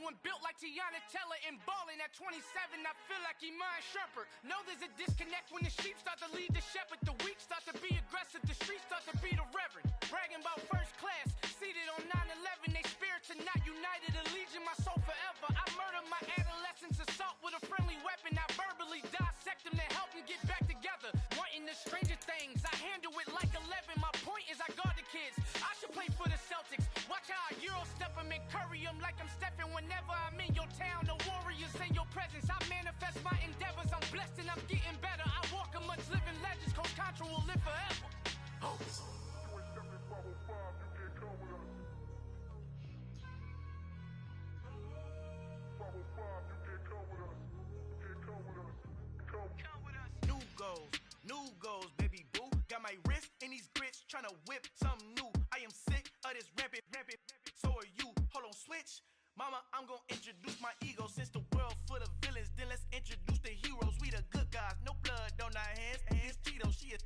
and built like Tiana Teller and balling at 27. I feel like Iman Shumpert. Know there's a disconnect when the sheep start to lead the shepherd. The weak start to be aggressive. The streets start to be the reverend. Bragging about first class, seated on 9/11. They spirits are not united. A legion, my soul forever. I murdered my adolescence, assault with a friendly weapon. I verbally dissect them to help them get back together. Wanting the stranger things, I handle it like 11. My point is I guard the kids. I should play for the Celtics. Watch how I Euro step them and curry them like I'm stepping. Whenever I'm in your town, the warriors in your presence. I manifest my endeavors. I'm blessed and I'm getting better. I walk amongst living legends. Coach Contra will live forever. Oh. New goals, baby boo. Got my wrist in these grits, tryna whip something new. I am sick of this rampant. So are you. Hold on, switch. Mama, I'm gonna introduce my ego. Since the world full of villains, then let's introduce the heroes. We the good guys, no blood on our hands. It's Tito, she is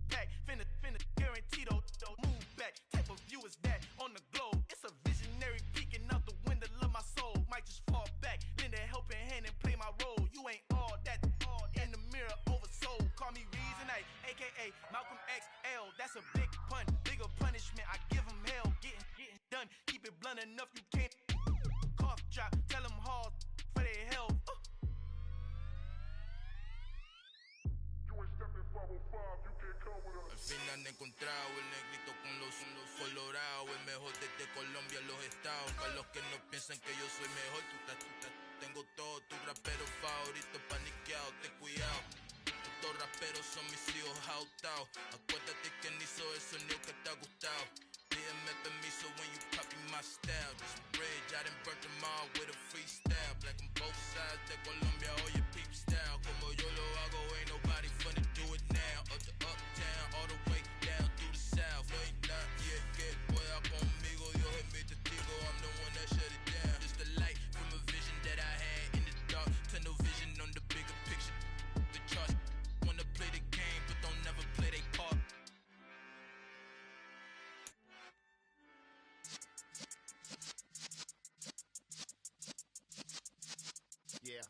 back. Finna, guaranteed though. Move back, type of view is that on the globe. It's a visionary peeking out the window of my soul. Might just fall back, lend a helping hand and play my role. You ain't all that in the mirror oversold. Call me Reason A, aka Malcolm XL. That's a big pun, bigger punishment. I give him hell, getting done. Keep it blunt enough, you can't cough drop. Tell them hard for their health. Al fin han encontrado el negrito con los colorados, el mejor desde Colombia a los estados. Para los que no piensan que yo soy mejor, tengo todos tus raperos favoritos paniqueados, ten cuidado. Estos raperos son mis hijos jautados. Acuérdate que ni hizo el sonido que te ha gustado. Pídeme permiso when you copy my style. This bridge, I done burnt them all with a freestyle. Black on both sides de Colombia, oye peep style. Como yo lo hago, ain't nobody finna do it now. Up to uptown, all the way down through the south. No ain't not yet, que pueda conmigo. Dios es mi testigo, I'm the one that shut it down. Just the light from a vision that I had in the dark. Tunnel vision on the bigger picture. The charts wanna play the game, but don't never play their part. Yeah.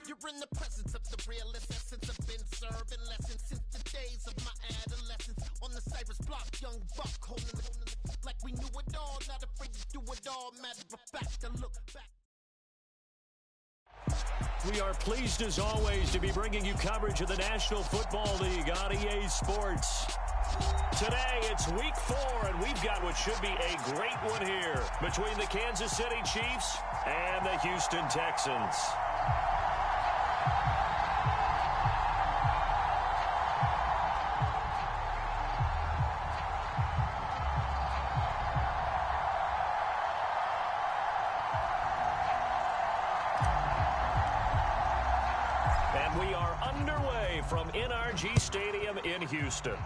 You're in the presence of the realest essence. I've been serving lessons since the days of my adolescence. On the Cypress block, young buck holding it like we knew it all. Not afraid to do it all. Matter of fact, to look back. We are pleased as always to be bringing you coverage of the National Football League on EA Sports. Today, it's week 4, and we've got what should be a great one here between the Kansas City Chiefs and the Houston Texans. And we are underway from NRG Stadium in Houston.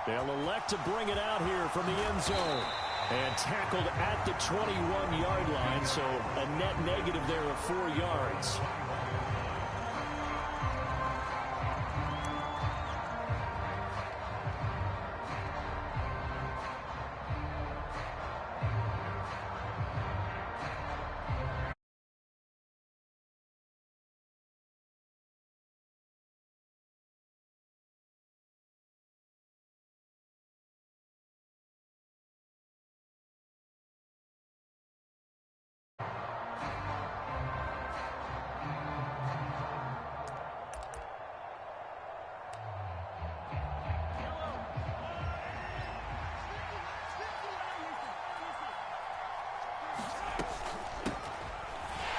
They'll elect to bring it out here from the end zone. And tackled at the 21-yard line, so a net negative there of 4 yards.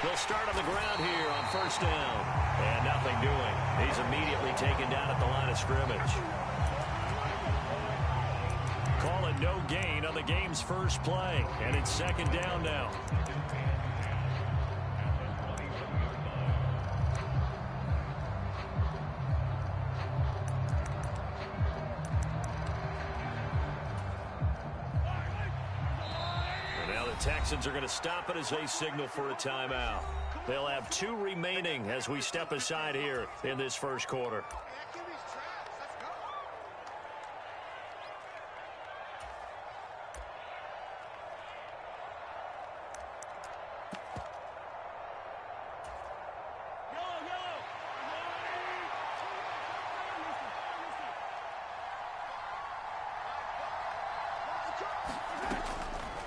They'll start on the ground here on first down. And nothing doing. He's immediately taken down at the line of scrimmage. Call it no gain on the game's first play. And it's second down now. Texans are going to stop it as they signal for a timeout. They'll have 2 remaining as we step aside here in this first quarter.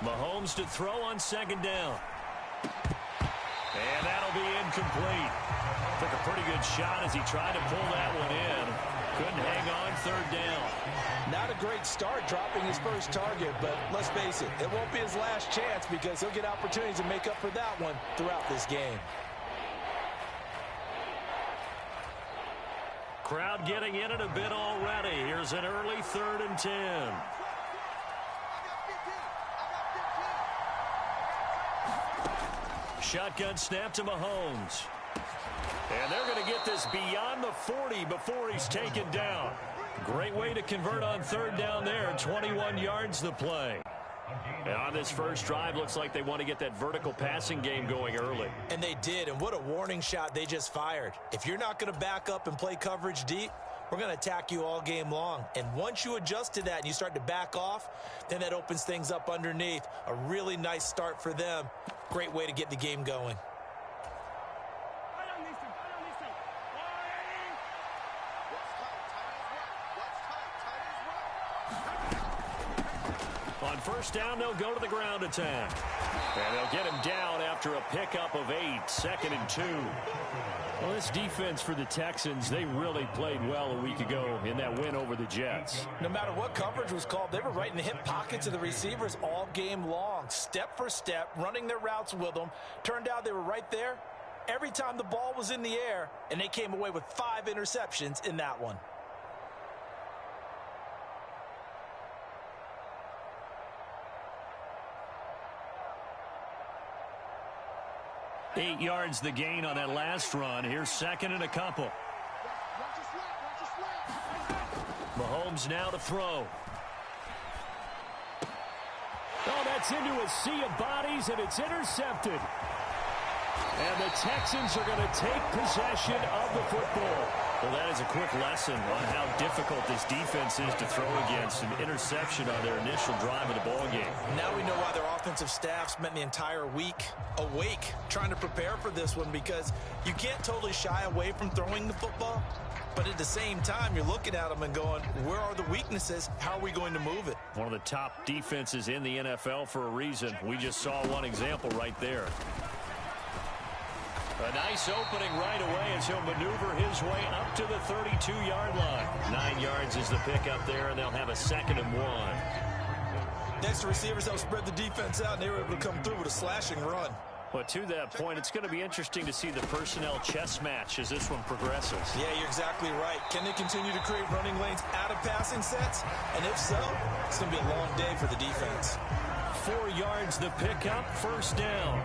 Mahomes to throw on second down. And that'll be incomplete. Took a pretty good shot as he tried to pull that one in. Couldn't hang on third down. Not a great start dropping his first target, but let's face it, it won't be his last chance because he'll get opportunities to make up for that one throughout this game. Crowd getting in it a bit already. Here's an early 3rd and 10. Shotgun snap to Mahomes. And they're going to get this beyond the 40 before he's taken down. Great way to convert on third down there. 21 yards the play. And on this first drive, looks like they want to get that vertical passing game going early. And they did, and what a warning shot they just fired. If you're not going to back up and play coverage deep, we're going to attack you all game long. And once you adjust to that and you start to back off, then that opens things up underneath. A really nice start for them. Great way to get the game going. On first down, they'll go to the ground attack. And they'll get him down after a pickup of 8, 2nd and 2. Well, this defense for the Texans, they really played well a week ago in that win over the Jets. No matter what coverage was called, they were right in the hip pockets of the receivers all game long. Step for step, running their routes with them. Turned out they were right there every time the ball was in the air, and they came away with 5 interceptions in that one. Eight yards the gain on that last run. Here's 2nd and a couple. Mahomes now to throw. Oh, that's into a sea of bodies, and it's intercepted. And the Texans are going to take possession of the football. Well, that is a quick lesson on how difficult this defense is to throw against. An interception on their initial drive of the ballgame. Now we know why their offensive staff spent the entire week awake trying to prepare for this one, because you can't totally shy away from throwing the football. But at the same time, you're looking at them and going, where are the weaknesses? How are we going to move it? One of the top defenses in the NFL for a reason. We just saw one example right there. A nice opening right away as he'll maneuver his way up to the 32-yard line. 9 yards is the pickup there, and they'll have a 2nd and 1. Next, the receivers help spread the defense out, and they were able to come through with a slashing run. But to that point, it's going to be interesting to see the personnel chess match as this one progresses. Yeah, you're exactly right. Can they continue to create running lanes out of passing sets? And if so, it's going to be a long day for the defense. 4 yards the pickup, first down.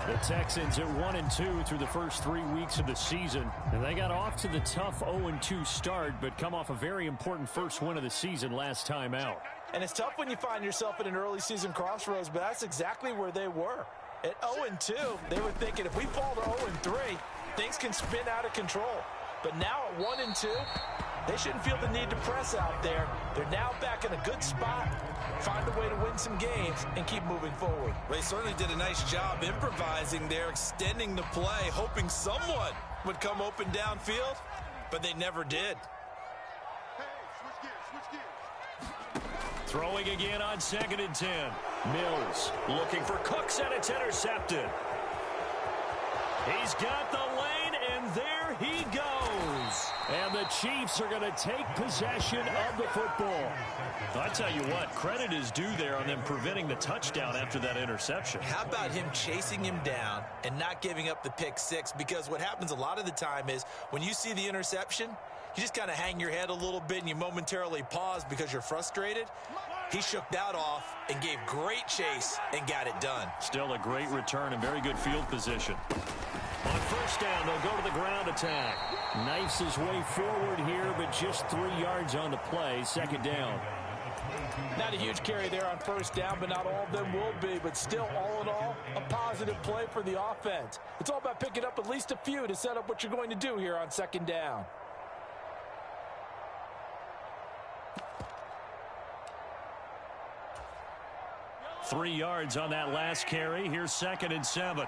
The Texans at 1-2 through the first 3 weeks of the season. And they got off to the tough 0-2 start, but come off a very important first win of the season last time out. And it's tough when you find yourself at an early season crossroads, but that's exactly where they were. At 0-2, they were thinking if we fall to 0-3, things can spin out of control. But now at 1-2, they shouldn't feel the need to press out there. They're now back in a good spot, find a way to win some games, and keep moving forward. They certainly did a nice job improvising there, extending the play, hoping someone would come open downfield, but they never did. Throwing again on 2nd and 10. Mills looking for Cooks, and it's intercepted. He's got the lane, and there he goes. And the Chiefs are going to take possession of the football. I tell you what, credit is due there on them preventing the touchdown after that interception. How about him chasing him down and not giving up the pick six? Because what happens a lot of the time is when you see the interception, you just kind of hang your head a little bit and you momentarily pause because you're frustrated. He shook that off and gave great chase and got it done. Still a great return and very good field position. On first down, they'll go to the ground attack. Knifes his way forward here, but just 3 yards on the play. 2nd down. Not a huge carry there on first down, but not all of them will be. But still, all in all, a positive play for the offense. It's all about picking up at least a few to set up what you're going to do here on 2nd down. Three yards on that last carry. Here's 2nd and 7.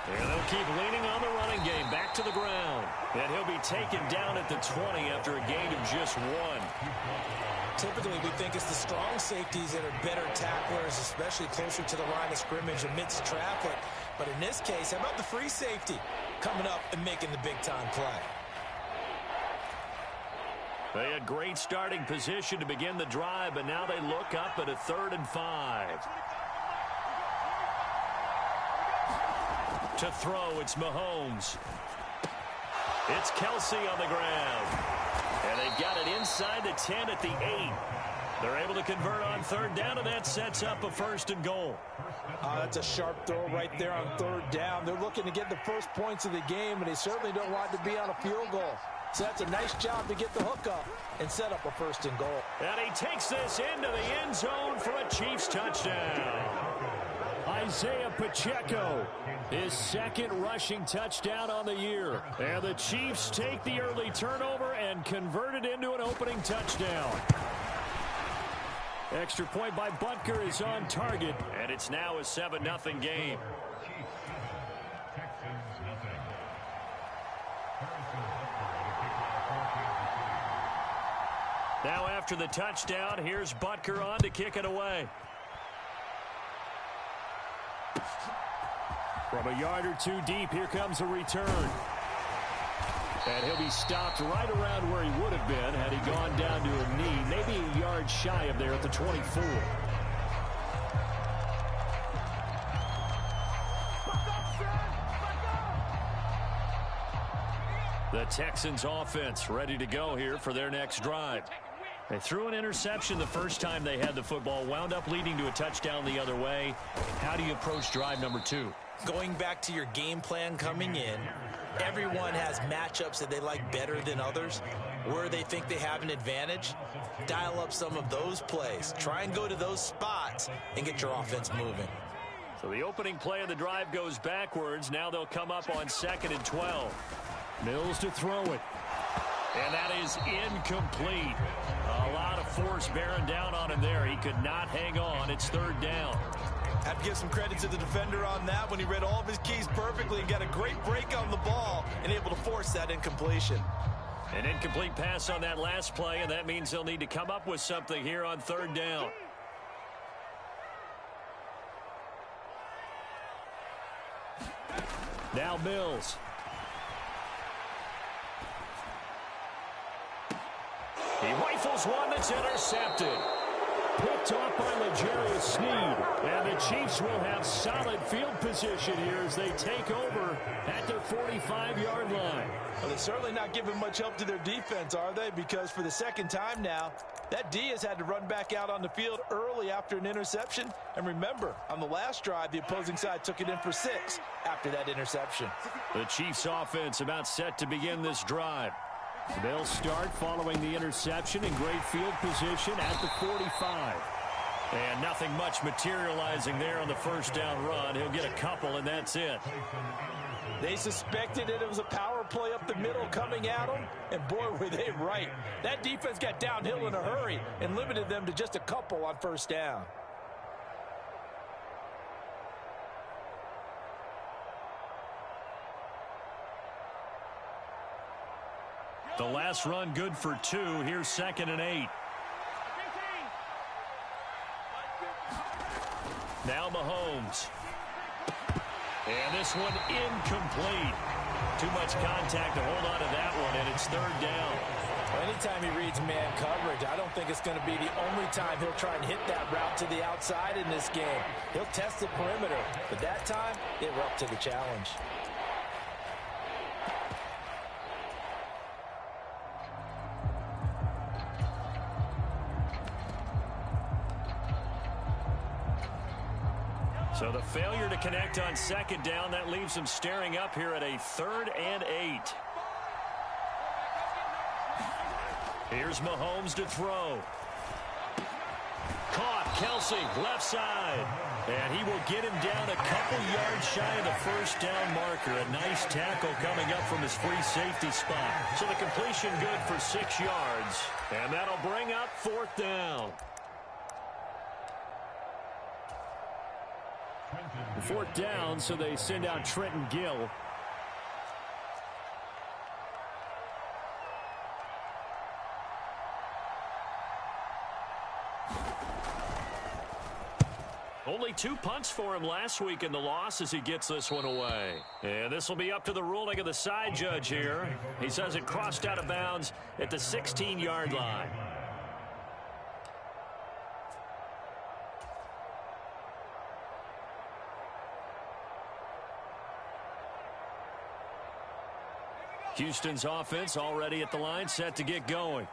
And they'll keep leaning on the running game. Back to the ground. And he'll be taken down at the 20 after a gain of just 1. Typically, we think it's the strong safeties that are better tacklers, especially closer to the line of scrimmage amidst traffic. But in this case, how about the free safety coming up and making the big-time play? They had great starting position to begin the drive, but now they look up at a 3rd and 5. To throw, it's Mahomes. It's Kelsey on the ground. And they've got it inside the 10 at the 8. They're able to convert on 3rd down, and that sets up a 1st and goal. That's a sharp throw right there on 3rd down. They're looking to get the first points of the game, and they certainly don't want to be on a field goal. So that's a nice job to get the hook up and set up a 1st and goal. And he takes this into the end zone for a Chiefs touchdown. Isaiah Pacheco, his 2nd rushing touchdown on the year. And the Chiefs take the early turnover and convert it into an opening touchdown. Extra point by Butker is on target, and it's now a 7-0 game. Now after the touchdown, here's Butker on to kick it away. From a yard or 2 deep, here comes a return. And he'll be stopped right around where he would have been had he gone down to a knee, maybe a yard shy of there at the 24. The Texans offense ready to go here for their next drive. They threw an interception the first time they had the football, wound up leading to a touchdown the other way. How do you approach drive number 2? Going back to your game plan coming in, everyone has matchups that they like better than others. Where they think they have an advantage, dial up some of those plays. Try and go to those spots and get your offense moving. So the opening play of the drive goes backwards. Now they'll come up on 2nd and 12. Mills to throw it. And that is incomplete. A lot of force bearing down on him there. He could not hang on. It's 3rd down. Have to give some credit to the defender on that when he read all of his keys perfectly and got a great break on the ball and able to force that incompletion. An incomplete pass on that last play, and that means they'll need to come up with something here on 3rd down. Now Mills. He rifles one that's intercepted. Picked off by L'Jarius Sneed. And the Chiefs will have solid field position here as they take over at their 45-yard line. Well, they're certainly not giving much help to their defense, are they? Because for the 2nd time now, that D has had to run back out on the field early after an interception. And remember, on the last drive, the opposing side took it in for 6 after that interception. The Chiefs offense about set to begin this drive. They'll start following the interception in great field position at the 45. And nothing much materializing there on the 1st down run. He'll get a couple, and that's it. They suspected that it was a power play up the middle coming at them, and boy, were they right. That defense got downhill in a hurry and limited them to just a couple on 1st down. The last run good for 2. Here's 2nd and 8. Now Mahomes. And this one incomplete. Too much contact to hold on to that one, and it's 3rd down. Well, anytime he reads man coverage, I don't think it's going to be the only time he'll try and hit that route to the outside in this game. He'll test the perimeter, but that time, they were up to the challenge. So the failure to connect on 2nd down, that leaves them staring up here at a 3rd and 8. Here's Mahomes to throw. Caught, Kelsey, left side. And he will get him down a couple yards shy of the 1st down marker. A nice tackle coming up from his free safety spot. So the completion good for 6 yards. And that'll bring up 4th down. 4th down, so they send out Trenton Gill. Only 2 punts for him last week in the loss as he gets this one away. And this will be up to the ruling of the side judge here. He says it crossed out of bounds at the 16-yard line. Houston's offense already at the line, set to get going.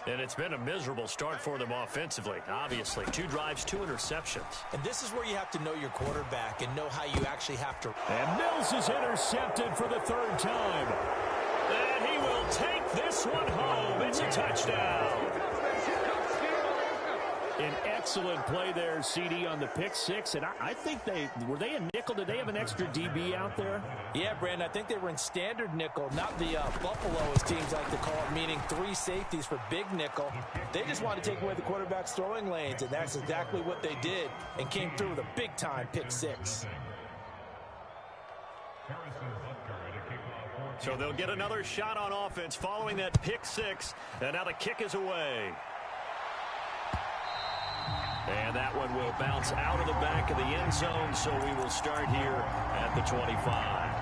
And it's been a miserable start for them offensively, obviously. 2 drives, 2 interceptions. And this is where you have to know your quarterback and know how you actually have to. And Mills is intercepted for the 3rd time. And he will take this one home. It's a touchdown. An excellent play there, CD, on the pick 6. And I think were they in nickel? Did they have an extra DB out there? Yeah, Brandon, I think they were in standard nickel, not the Buffalo, as teams like to call it, meaning 3 safeties for big nickel. They just wanted to take away the quarterback's throwing lanes, and that's exactly what they did, and came through with a big-time pick 6. So they'll get another shot on offense following that pick 6, and now the kick is away. And that one will bounce out of the back of the end zone, so we will start here at the 25.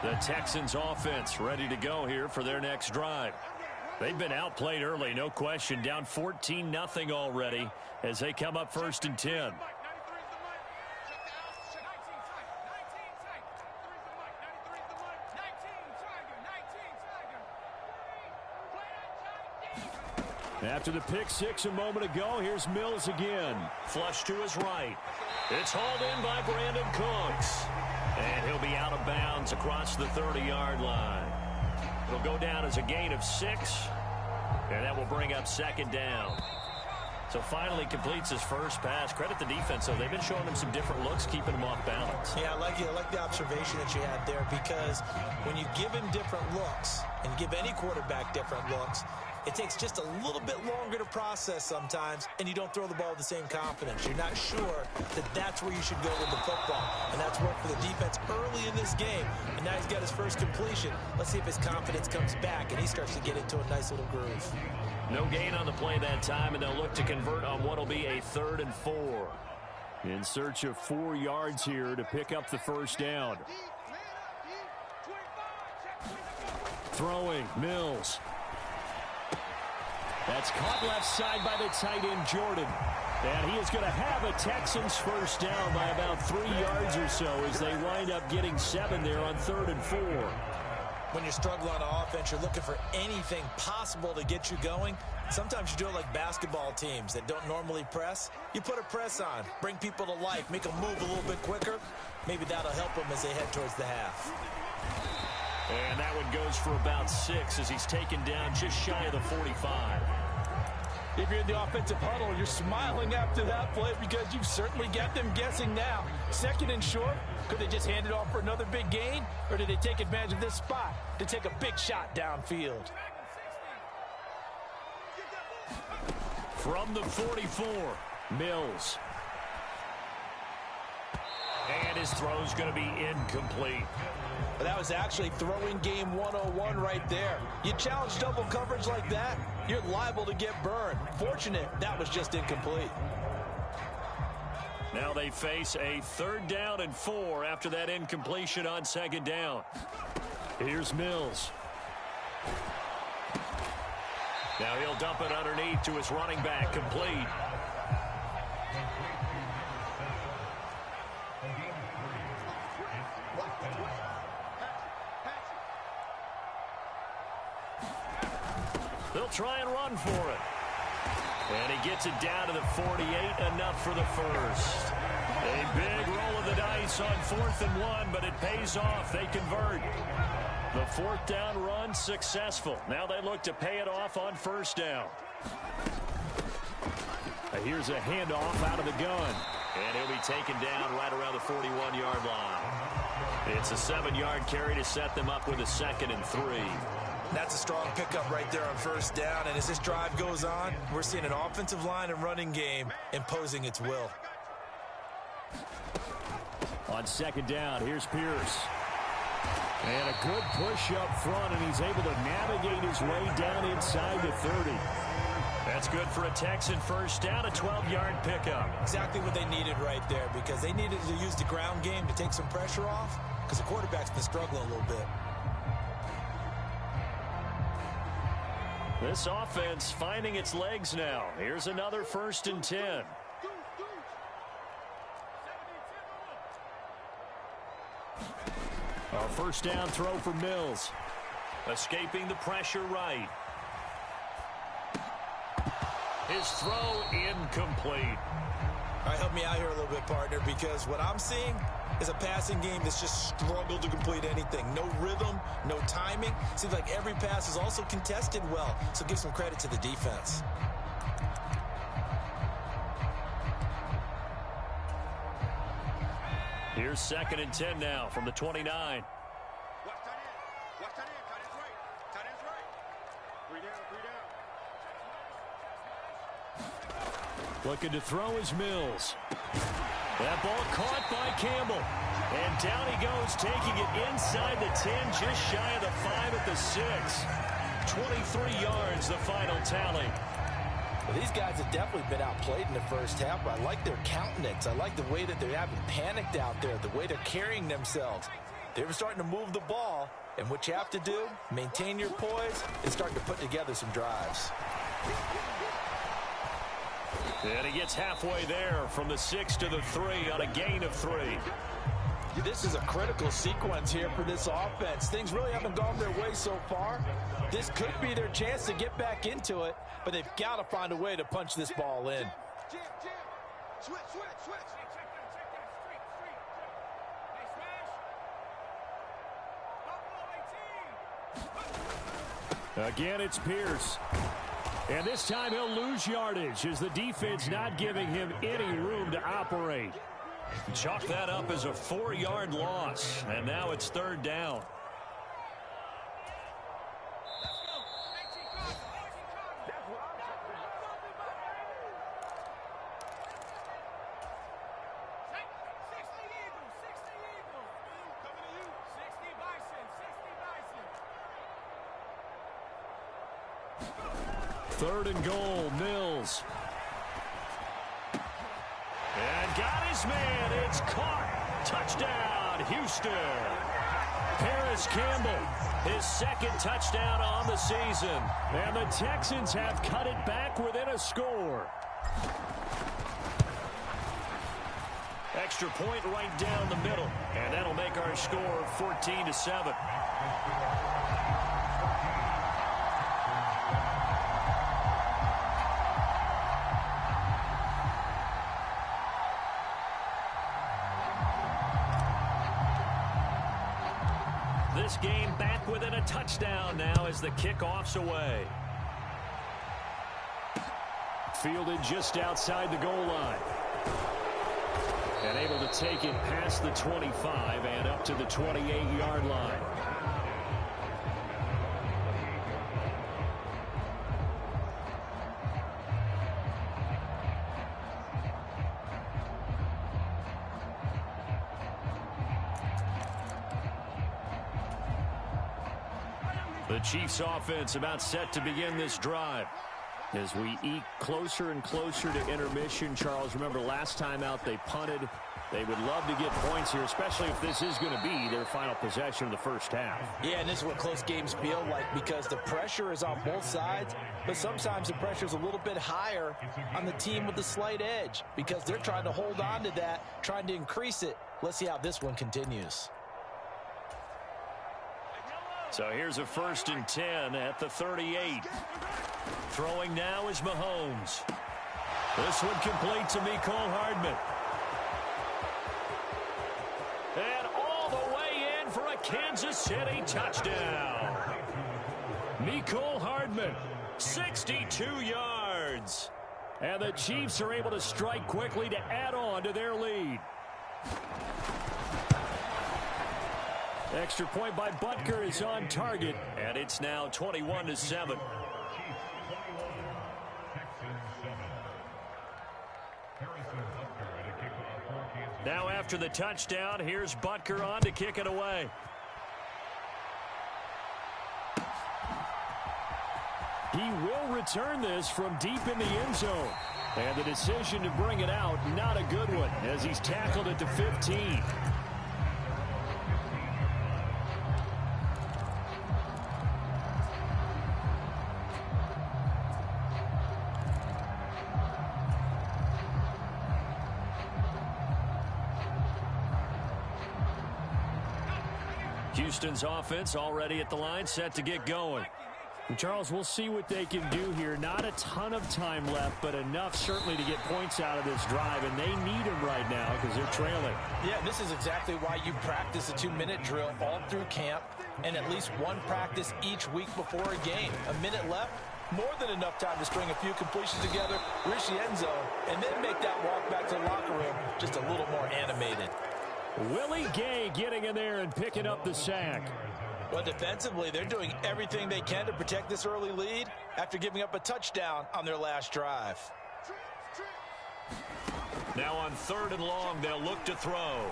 The Texans offense ready to go here for their next drive. They've been outplayed early, no question, down 14-0 already as they come up 1st and 10. After the pick 6 a moment ago, here's Mills again. Flush to his right. It's hauled in by Brandon Cooks. And he'll be out of bounds across the 30-yard line. It'll go down as a gain of 6. And that will bring up 2nd down. So finally completes his first pass. Credit the defense, though. They've been showing him some different looks, keeping him off balance. Yeah, I like the observation that you had there, because when you give him different looks and give any quarterback different looks, it takes just a little bit longer to process sometimes, and you don't throw the ball with the same confidence. You're not sure that that's where you should go with the football, and that's worked for the defense early in this game, and now he's got his first completion. Let's see if his confidence comes back, and he starts to get into a nice little groove. No gain on the play that time, and they'll look to convert on what will be a 3rd and 4. In search of 4 yards here to pick up the 1st down. Throwing, Mills. That's caught left side by the tight end, Jordan. And he is going to have a Texans 1st down by about 3 yards or so as they wind up getting 7 there on 3rd and 4. When you're struggling on offense, you're looking for anything possible to get you going. Sometimes you do it like basketball teams that don't normally press. You put a press on, bring people to life, make them move a little bit quicker. Maybe that'll help them as they head towards the half. And that one goes for about 6 as he's taken down just shy of the 45. If you're in the offensive huddle, you're smiling after that play because you've certainly got them guessing now. 2nd and short, could they just hand it off for another big gain? Or did they take advantage of this spot to take a big shot downfield? From the 44, Mills. And his throw's going to be incomplete. That was actually throwing game 101 right there. You challenge double coverage like that, you're liable to get burned. Fortunate, that was just incomplete. Now they face a 3rd down and 4 after that incompletion on 2nd down. Here's Mills. Now he'll dump it underneath to his running back, complete. They'll try and run for it. And he gets it down to the 48, enough for the 1st. A big roll of the dice on 4th and 1, but it pays off. They convert. The 4th down run successful. Now they look to pay it off on 1st down. Here's a handoff out of the gun. And he'll be taken down right around the 41-yard line. It's a 7-yard carry to set them up with a 2nd and 3. That's a strong pickup right there on 1st down. And as this drive goes on, we're seeing an offensive line and running game imposing its will. On 2nd down, here's Pierce. And a good push up front, and he's able to navigate his way down inside the 30. That's good for a Texan first down, a 12-yard pickup. Exactly what they needed right there, because they needed to use the ground game to take some pressure off, because the quarterback's been struggling a little bit. This offense finding its legs now. Here's another 1st and 10. A first down throw for Mills. Escaping the pressure right. His throw incomplete. All right, help me out here a little bit, partner, because what I'm seeing is a passing game that's just struggled to complete anything. No rhythm, no timing. Seems like every pass is also contested well, so give some credit to the defense. Here's 2nd and 10 now from the 29. Watch tight end. Watch tight end. Tight end's right. Tight end's right. 3 down, 3 down. Looking to throw is Mills. That ball caught by Campbell. And down he goes, taking it inside the 10, just shy of the 5 at the 6. 23 yards, the final tally. Well, these guys have definitely been outplayed in the first half. I like their countenance. I like the way that they haven't panicked out there, the way they're carrying themselves. They were starting to move the ball, and what you have to do, maintain your poise, and start to put together some drives. And he gets halfway there from the 6 to the 3 on a gain of 3. This is a critical sequence here for this offense. Things really haven't gone their way so far. This could be their chance to get back into it, but they've got to find a way to punch this ball in. Switch. Again, it's Pierce. And this time he'll lose yardage as the defense not giving him any room to operate. Chalk that up as a 4-yard loss, and now it's 3rd down. Third and goal, Mills. And got his man. It's caught. Touchdown, Houston. Paris Campbell, his 2nd touchdown on the season. And the Texans have cut it back within a score. Extra point right down the middle. And that'll make our score 14-7. This game back within a touchdown now as the kickoff's away. Fielded just outside the goal line. And able to take it past the 25 and up to the 28-yard line. The Chiefs offense about set to begin this drive. As we eke closer and closer to intermission, Charles, remember last time out they punted. They would love to get points here, especially if this is going to be their final possession of the first half. Yeah, and this is what close games feel like because the pressure is on both sides, but sometimes the pressure is a little bit higher on the team with the slight edge because they're trying to hold on to that, trying to increase it. Let's see how this one continues. So here's a 1st and 10 at the 38. Throwing now is Mahomes. This one complete to Mecole Hardman. And all the way in for a Kansas City touchdown. Mecole Hardman, 62 yards. And the Chiefs are able to strike quickly to add on to their lead. Extra point by Butker is on target, and it's now 21-7. Now after the touchdown, here's Butker on to kick it away. He will return this from deep in the end zone. And the decision to bring it out, not a good one, as he's tackled at the 15. Houston's offense already at the line, set to get going. And Charles, we'll see what they can do here. Not a ton of time left, but enough certainly to get points out of this drive, and they need them right now because they're trailing. Yeah, this is exactly why you practice a 2-minute drill all through camp and at least one practice each week before a game. A minute left, more than enough time to string a few completions together, reach the end zone, and then make that walk back to the locker room just a little more animated. Willie Gay getting in there and picking up the sack. Well, defensively, they're doing everything they can to protect this early lead after giving up a touchdown on their last drive. Now on 3rd and long, they'll look to throw.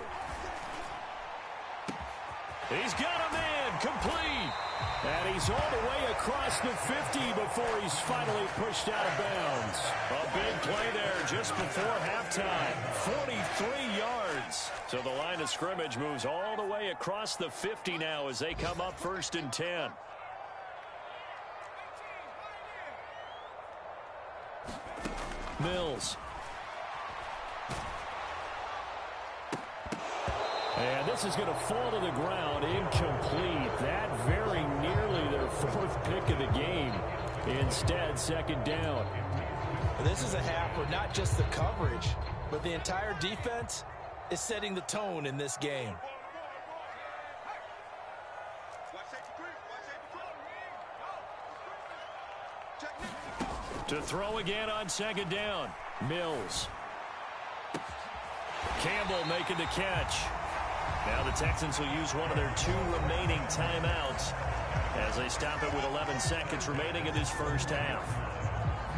He's got a man, complete. And he's all the way across the 50 before he's finally pushed out of bounds. A big play there just before halftime. 43 yards. So the line of scrimmage moves all the way across the 50 now as they come up 1st and 10. Mills. And this is going to fall to the ground, incomplete. That very nearly their 4th pick of the game. Instead, 2nd down. This is a half where not just the coverage, but the entire defense is setting the tone in this game. To throw again on 2nd down. Mills. Campbell making the catch. Now the Texans will use one of their 2 remaining timeouts as they stop it with 11 seconds remaining in this first half.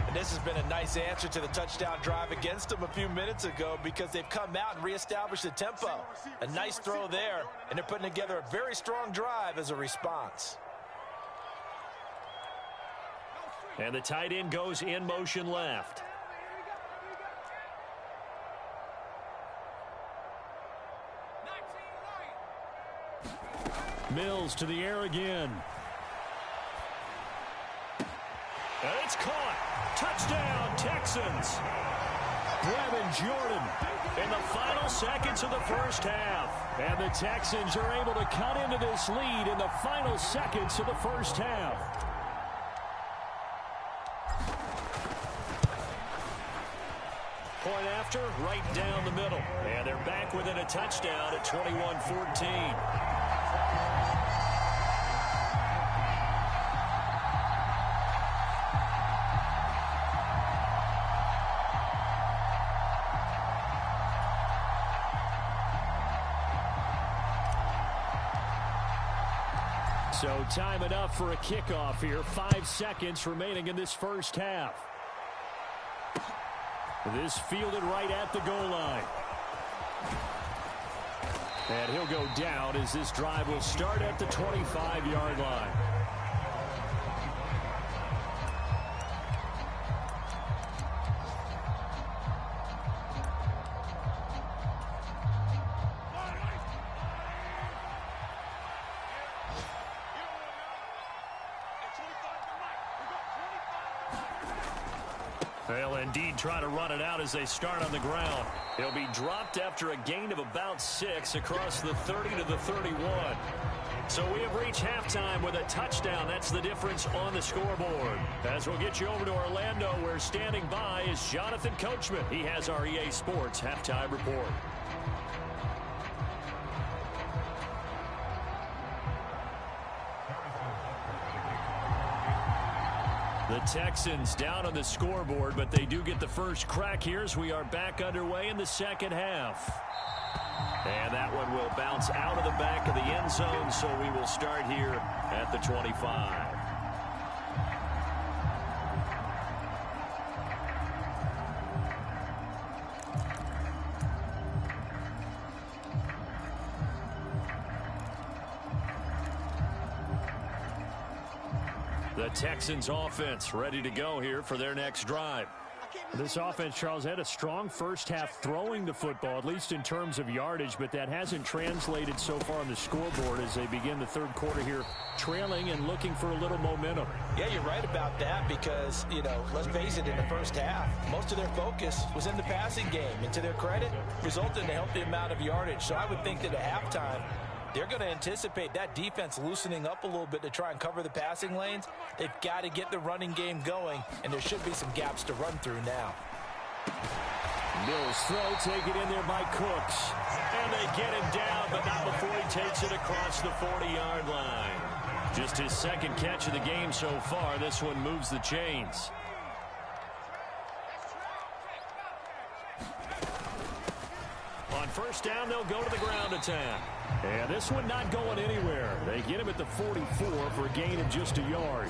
And this has been a nice answer to the touchdown drive against them a few minutes ago because they've come out and reestablished the tempo. A nice throw there, and they're putting together a very strong drive as a response. And the tight end goes in motion left. Mills to the air again. And it's caught. Touchdown, Texans. Brevin Jordan in the final seconds of the first half. And the Texans are able to cut into this lead in the final seconds of the first half. Point after, right down the middle. And they're back within a touchdown at 21-14. So time enough for a kickoff here. 5 seconds remaining in this first half. This fielded right at the goal line. And he'll go down as this drive will start at the 25-yard line. They'll indeed try to run it out as they start on the ground. He'll be dropped after a gain of about 6 across the 30 to the 31. So we have reached halftime with a touchdown. That's the difference on the scoreboard. As we'll get you over to Orlando, where standing by is Jonathan Coachman. He has our EA Sports halftime report. The Texans down on the scoreboard, but they do get the first crack here as we are back underway in the second half. And that one will bounce out of the back of the end zone, so we will start here at the 25. The Texans offense ready to go here for their next drive. This offense, Charles, had a strong first half throwing the football, at least in terms of yardage, but that hasn't translated so far on the scoreboard as they begin the third quarter here trailing and looking for a little momentum. Yeah, you're right about that because, let's face it, in the first half, most of their focus was in the passing game. And to their credit, resulted in a healthy amount of yardage. So I would think that at halftime, they're going to anticipate that defense loosening up a little bit to try and cover the passing lanes. They've got to get the running game going, and there should be some gaps to run through now. Mills throw taken in there by Cooks. And they get him down, but not before he takes it across the 40-yard line. Just his second catch of the game so far. This one moves the chains. On first down, they'll go to the ground attack. And this one not going anywhere. They get him at the 44 for a gain of just a yard.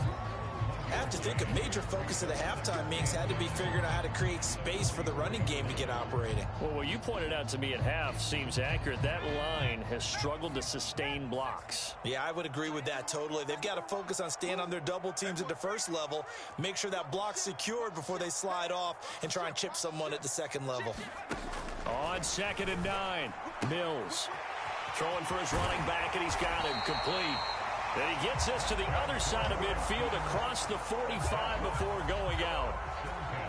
I have to think a major focus of the halftime meetings had to be figuring out how to create space for the running game to get operating. Well, what you pointed out to me at half seems accurate. That line has struggled to sustain blocks. Yeah, I would agree with that totally. They've got to focus on staying on their double teams at the first level, make sure that block's secured before they slide off and try and chip someone at the second level. On 2nd and 9, Mills throwing for his running back, and he's got him complete. And he gets us to the other side of midfield across the 45 before going out.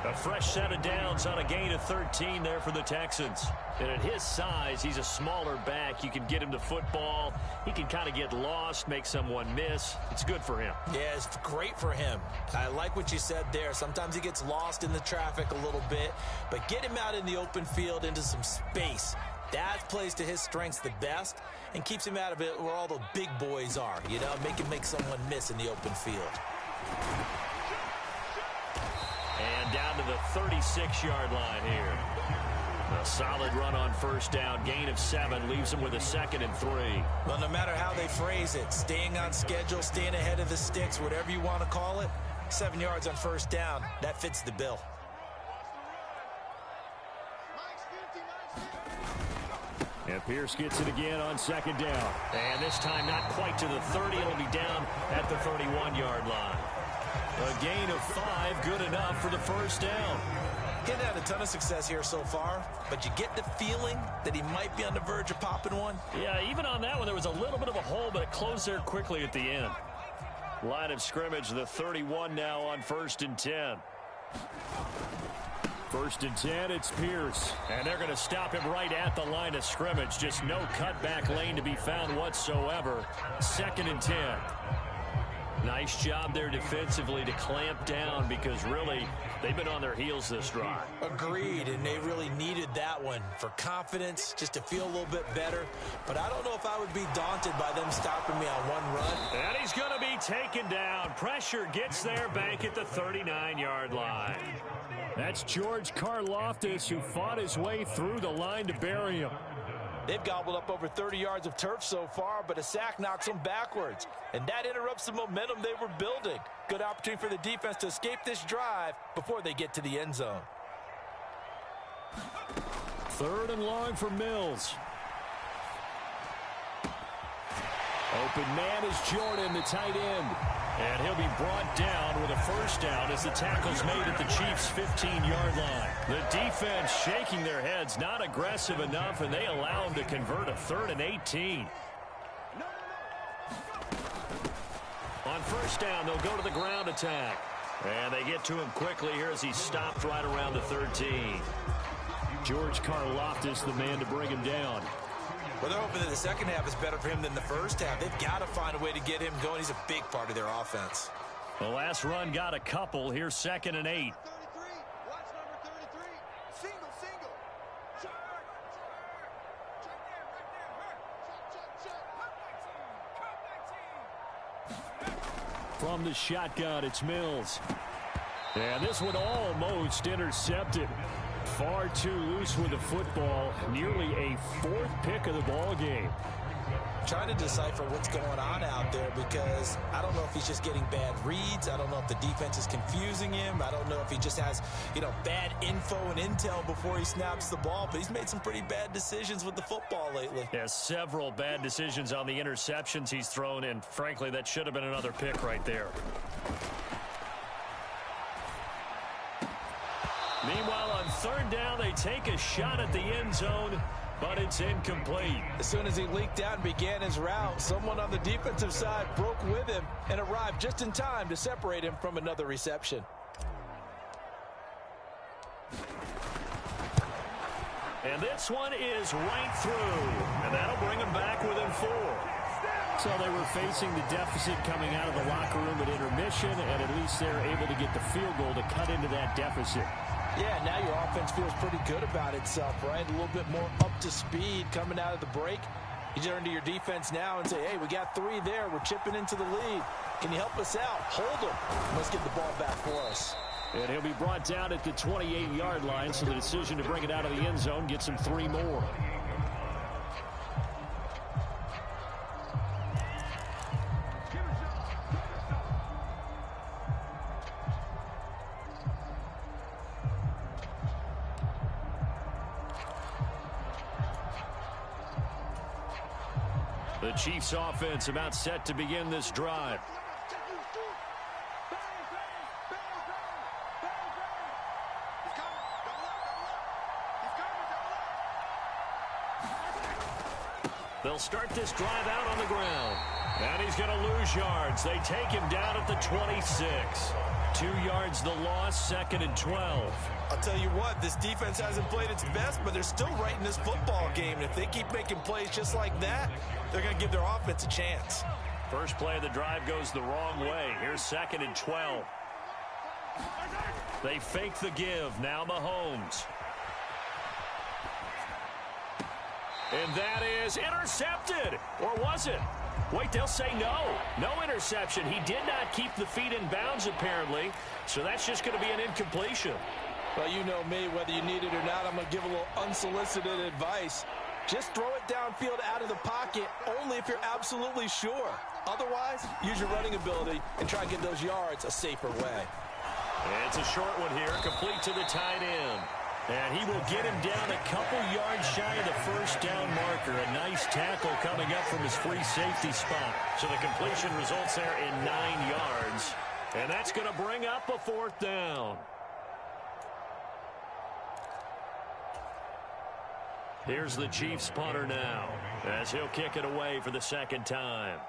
A fresh set of downs on a gain of 13 there for the Texans. And at his size, he's a smaller back. You can get him to football. He can kind of get lost, make someone miss. It's good for him. Yeah, it's great for him. I like what you said there. Sometimes he gets lost in the traffic a little bit, but get him out in the open field into some space. That plays to his strengths the best and keeps him out of it where all the big boys are, make him make someone miss in the open field. And down to the 36-yard line here. A solid run on first down. Gain of 7 leaves him with a 2nd and 3. Well, no matter how they phrase it, staying on schedule, staying ahead of the sticks, whatever you want to call it, 7 yards on first down, that fits the bill. And Pierce gets it again on 2nd down. And this time not quite to the 30. It'll be down at the 31-yard line. A gain of 5, good enough for the first down. He hasn't had a ton of success here so far, but you get the feeling that he might be on the verge of popping one. Yeah, even on that one, there was a little bit of a hole, but it closed there quickly at the end. Line of scrimmage, the 31 now on 1st and 10. 1st and 10, it's Pierce. And they're going to stop him right at the line of scrimmage. Just no cutback lane to be found whatsoever. 2nd and 10. Nice job there defensively to clamp down because really they've been on their heels this drive. Agreed, and they really needed that one for confidence, just to feel a little bit better. But I don't know if I would be daunted by them stopping me on one run. And he's going to be taken down. Pressure gets there back at the 39-yard line. That's George Karlaftis who fought his way through the line to bury him. They've gobbled up over 30 yards of turf so far, but a sack knocks them backwards. And that interrupts the momentum they were building. Good opportunity for the defense to escape this drive before they get to the end zone. 3rd and long for Mills. Open man is Jordan, the tight end. And he'll be brought down with a first down as the tackle's made at the Chiefs' 15-yard line. The defense shaking their heads, not aggressive enough, and they allow him to convert a 3rd and 18. On first down, they'll go to the ground attack. And they get to him quickly here as he's stopped right around the 13. George Karlaftis, the man to bring him down. Well, they're hoping that the second half is better for him than the first half. They've got to find a way to get him going. He's a big part of their offense. The last run got a couple. Here's 2nd and 8. Watch number 33. Single. Check. From the shotgun, it's Mills. And this one almost intercepted. Far too loose with the football. Nearly a 4th pick of the ball game. trying to decipher what's going on out there because I don't know if he's just getting bad reads. I don't know if the defense is confusing him. I don't know if he just has, bad info and intel before he snaps the ball. But he's made some pretty bad decisions with the football lately. Yeah, several bad decisions on the interceptions he's thrown, and frankly, that should have been another pick right there. Meanwhile, on third down, they take a shot at the end zone, but it's incomplete. As soon as he leaked out and began his route, someone on the defensive side broke with him and arrived just in time to separate him from another reception. And this one is right through, and that'll bring them back within 4. So they were facing the deficit coming out of the locker room at intermission, and at least they're able to get the field goal to cut into that deficit. Yeah, now your offense feels pretty good about itself, right? A little bit more up to speed coming out of the break. You turn to your defense now and say, hey, we got 3 there. We're chipping into the lead. Can you help us out? Hold them. Let's get the ball back for us. And he'll be brought down at the 28-yard line, so the decision to bring it out of the end zone gets him 3 more. The Chiefs offense about set to begin this drive. They'll start this drive out on the ground. And he's going to lose yards. They take him down at the 26. 2 yards the loss, 2nd and 12. I'll tell you what, this defense hasn't played its best, but they're still right in this football game. And if they keep making plays just like that, they're going to give their offense a chance. First play of the drive goes the wrong way. Here's 2nd and 12. They fake the give. Now Mahomes. And that is intercepted. Or was it? Wait, they'll say no. No interception. He did not keep the feet in bounds, apparently. So that's just going to be an incompletion. Well, you know me, whether you need it or not, I'm going to give a little unsolicited advice. Just throw it downfield out of the pocket only if you're absolutely sure. Otherwise, use your running ability and try and get those yards a safer way. It's a short one here, complete to the tight end. And he will get him down a couple yards shy of the first down marker. A nice tackle coming up from his free safety spot. So the completion results there in 9 yards. And that's going to bring up a 4th down. Here's the Chiefs punter now, as he'll kick it away for the 2nd time.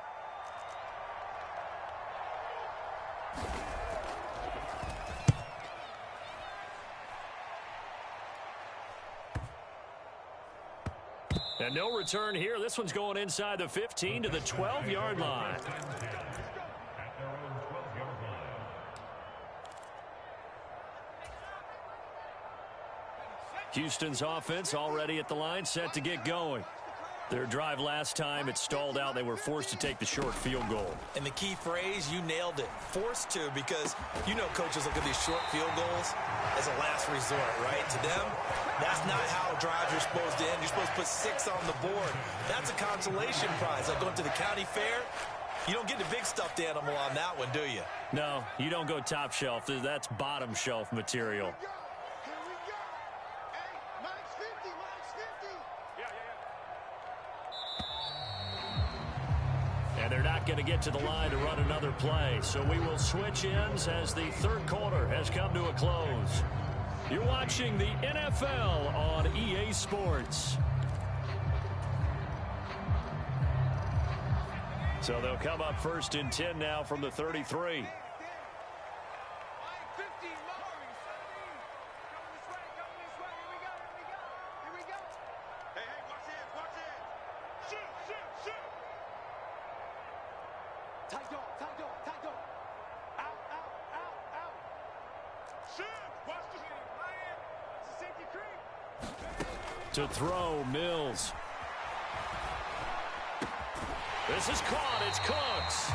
And no return here. This one's going inside the 15 to the 12-yard line. Houston's offense already at the line, set to get going. Their drive last time, it stalled out. They were forced to take the short field goal. And the key phrase, you nailed it. Forced to, because coaches look at these short field goals as a last resort, right? To them, that's not how drives are supposed to end. You're supposed to put 6 on the board. That's a consolation prize. Like going to the county fair, you don't get the big stuffed animal on that one, do you? No, you don't go top shelf. That's bottom shelf material. And they're not going to get to the line to run another play. So we will switch ends as the 3rd quarter has come to a close. You're watching the NFL on EA Sports. So they'll come up 1st and 10 now from the 33. To throw, Mills. This is caught. It's Cooks.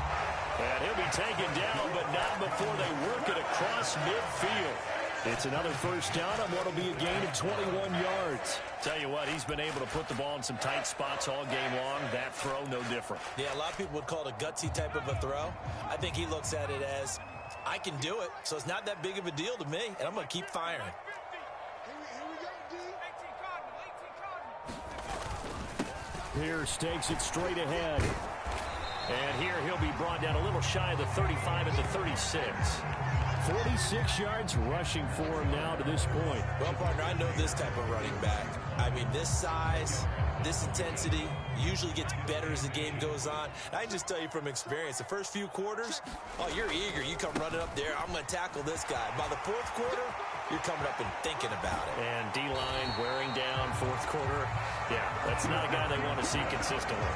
And he'll be taken down, but not before they work it across midfield. It's another first down on what will be a gain of 21 yards. Tell you what, he's been able to put the ball in some tight spots all game long. That throw, no different. Yeah, a lot of people would call it a gutsy type of a throw. I think he looks at it as, I can do it, so it's not that big of a deal to me, and I'm going to keep firing. Pierce takes it straight ahead. And here he'll be brought down a little shy of the 35 at the 36. 46 yards rushing for him now to this point. Well, partner, I know this type of running back. I mean, this size, this intensity usually gets better as the game goes on. I can just tell you from experience, the first few quarters, oh, you're eager. You come running up there. I'm going to tackle this guy. By the fourth quarter, you're coming up and thinking about it. And D-line wearing down fourth quarter. Yeah, that's not a guy they want to see consistently.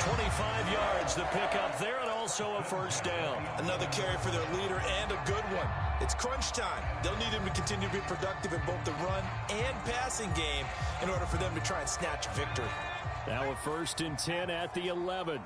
25 yards, the pickup there, and also a first down. Another carry for their leader and a good one. It's crunch time. They'll need him to continue to be productive in both the run and passing game in order for them to try and snatch victory. Now a 1st and 10 at the 11.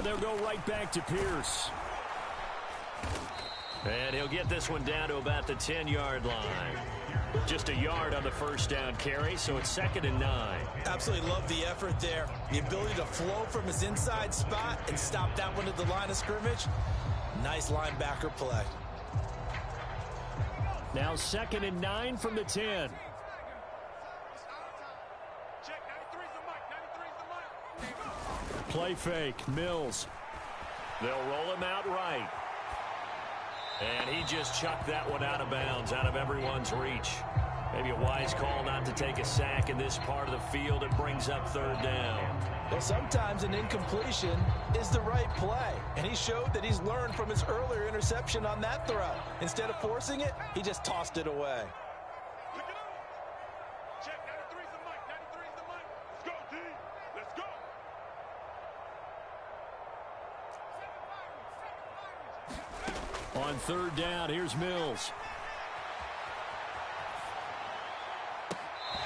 They'll go right back to Pierce. And he'll get this one down to about the 10-yard line. Just a yard on the first down carry, so it's 2nd and 9. Absolutely love the effort there. The ability to flow from his inside spot and stop that one at the line of scrimmage. Nice linebacker play. Now 2nd and 9 from the 10. Play fake, Mills. They'll roll him out right. And he just chucked that one out of bounds, out of everyone's reach. Maybe a wise call not to take a sack in this part of the field. It brings up 3rd down. Well, sometimes an incompletion is the right play. And he showed that he's learned from his earlier interception on that throw. Instead of forcing it, he just tossed it away. On 3rd down, here's Mills.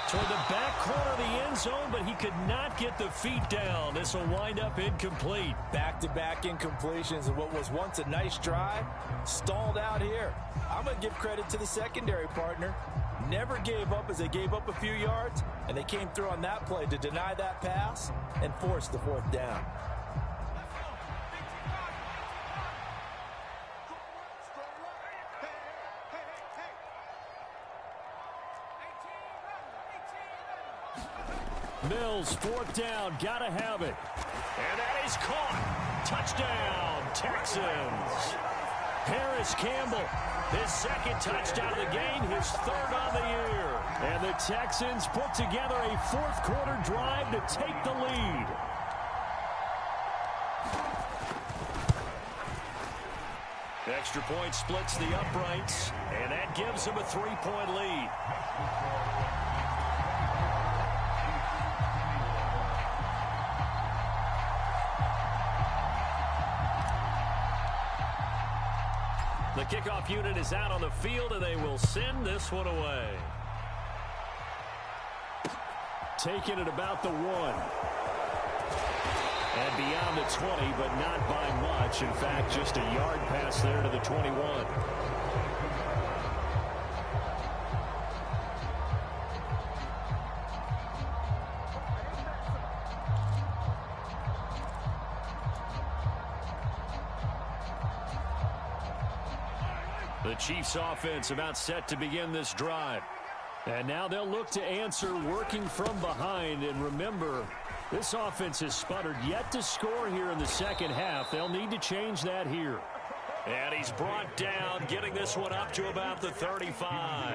Toward the back corner of the end zone, but he could not get the feet down. This will wind up incomplete. Back-to-back incompletions of what was once a nice drive, stalled out here. I'm going to give credit to the secondary partner. Never gave up as they gave up a few yards, and they came through on that play to deny that pass and force the 4th down. Mills, 4th down, gotta have it. And that is caught. Touchdown, Texans. Paris Campbell, his 2nd touchdown of the game, his 3rd on the year. And the Texans put together a 4th quarter drive to take the lead. Extra point splits the uprights, and that gives them a 3-point lead. The kickoff unit is out on the field, and they will send this one away. Taking it about the 1. And beyond the 20, but not by much. In fact, just a yard pass there to the 21. The Chiefs offense about set to begin this drive. And now they'll look to answer working from behind. And remember, this offense has sputtered yet to score here in the 2nd half. They'll need to change that here. And he's brought down, getting this one up to about the 35.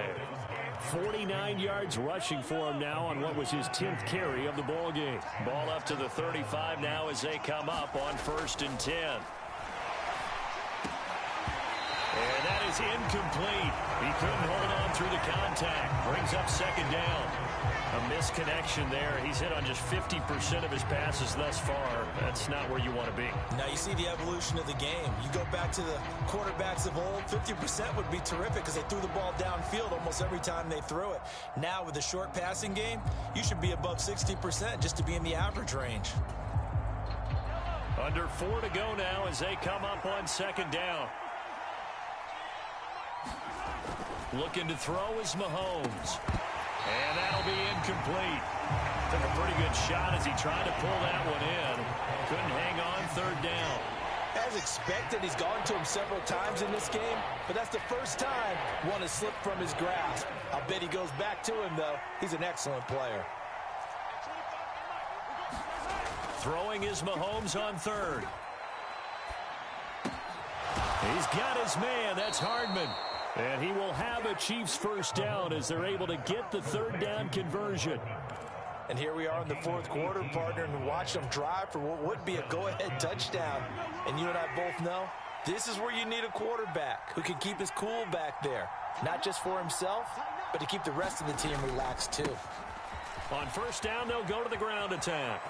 49 yards rushing for him now on what was his 10th carry of the ball game. Ball up to the 35 now as they come up on 1st and 10. And that is incomplete. He couldn't hold on through the contact. Brings up 2nd down. A misconnection there. He's hit on just 50% of his passes thus far. That's not where you want to be. Now you see the evolution of the game. You go back to the quarterbacks of old, 50% would be terrific because they threw the ball downfield almost every time they threw it. Now with the short passing game, you should be above 60% just to be in the average range. Under 4 to go now as they come up on second down. Looking to throw is Mahomes. And that'll be incomplete. Took a pretty good shot as he tried to pull that one in. Couldn't hang on third down. As expected, he's gone to him several times in this game, but that's the first time one has slipped from his grasp. I'll bet he goes back to him, though. He's an excellent player. Throwing is Mahomes on third. He's got his man. That's Hardman. And he will have a Chiefs first down as they're able to get the third down conversion. And here we are in the fourth quarter, partner, and watch them drive for what would be a go-ahead touchdown. And you and I both know this is where you need a quarterback who can keep his cool back there. Not just for himself, but to keep the rest of the team relaxed too. On first down, they'll go to the ground attack.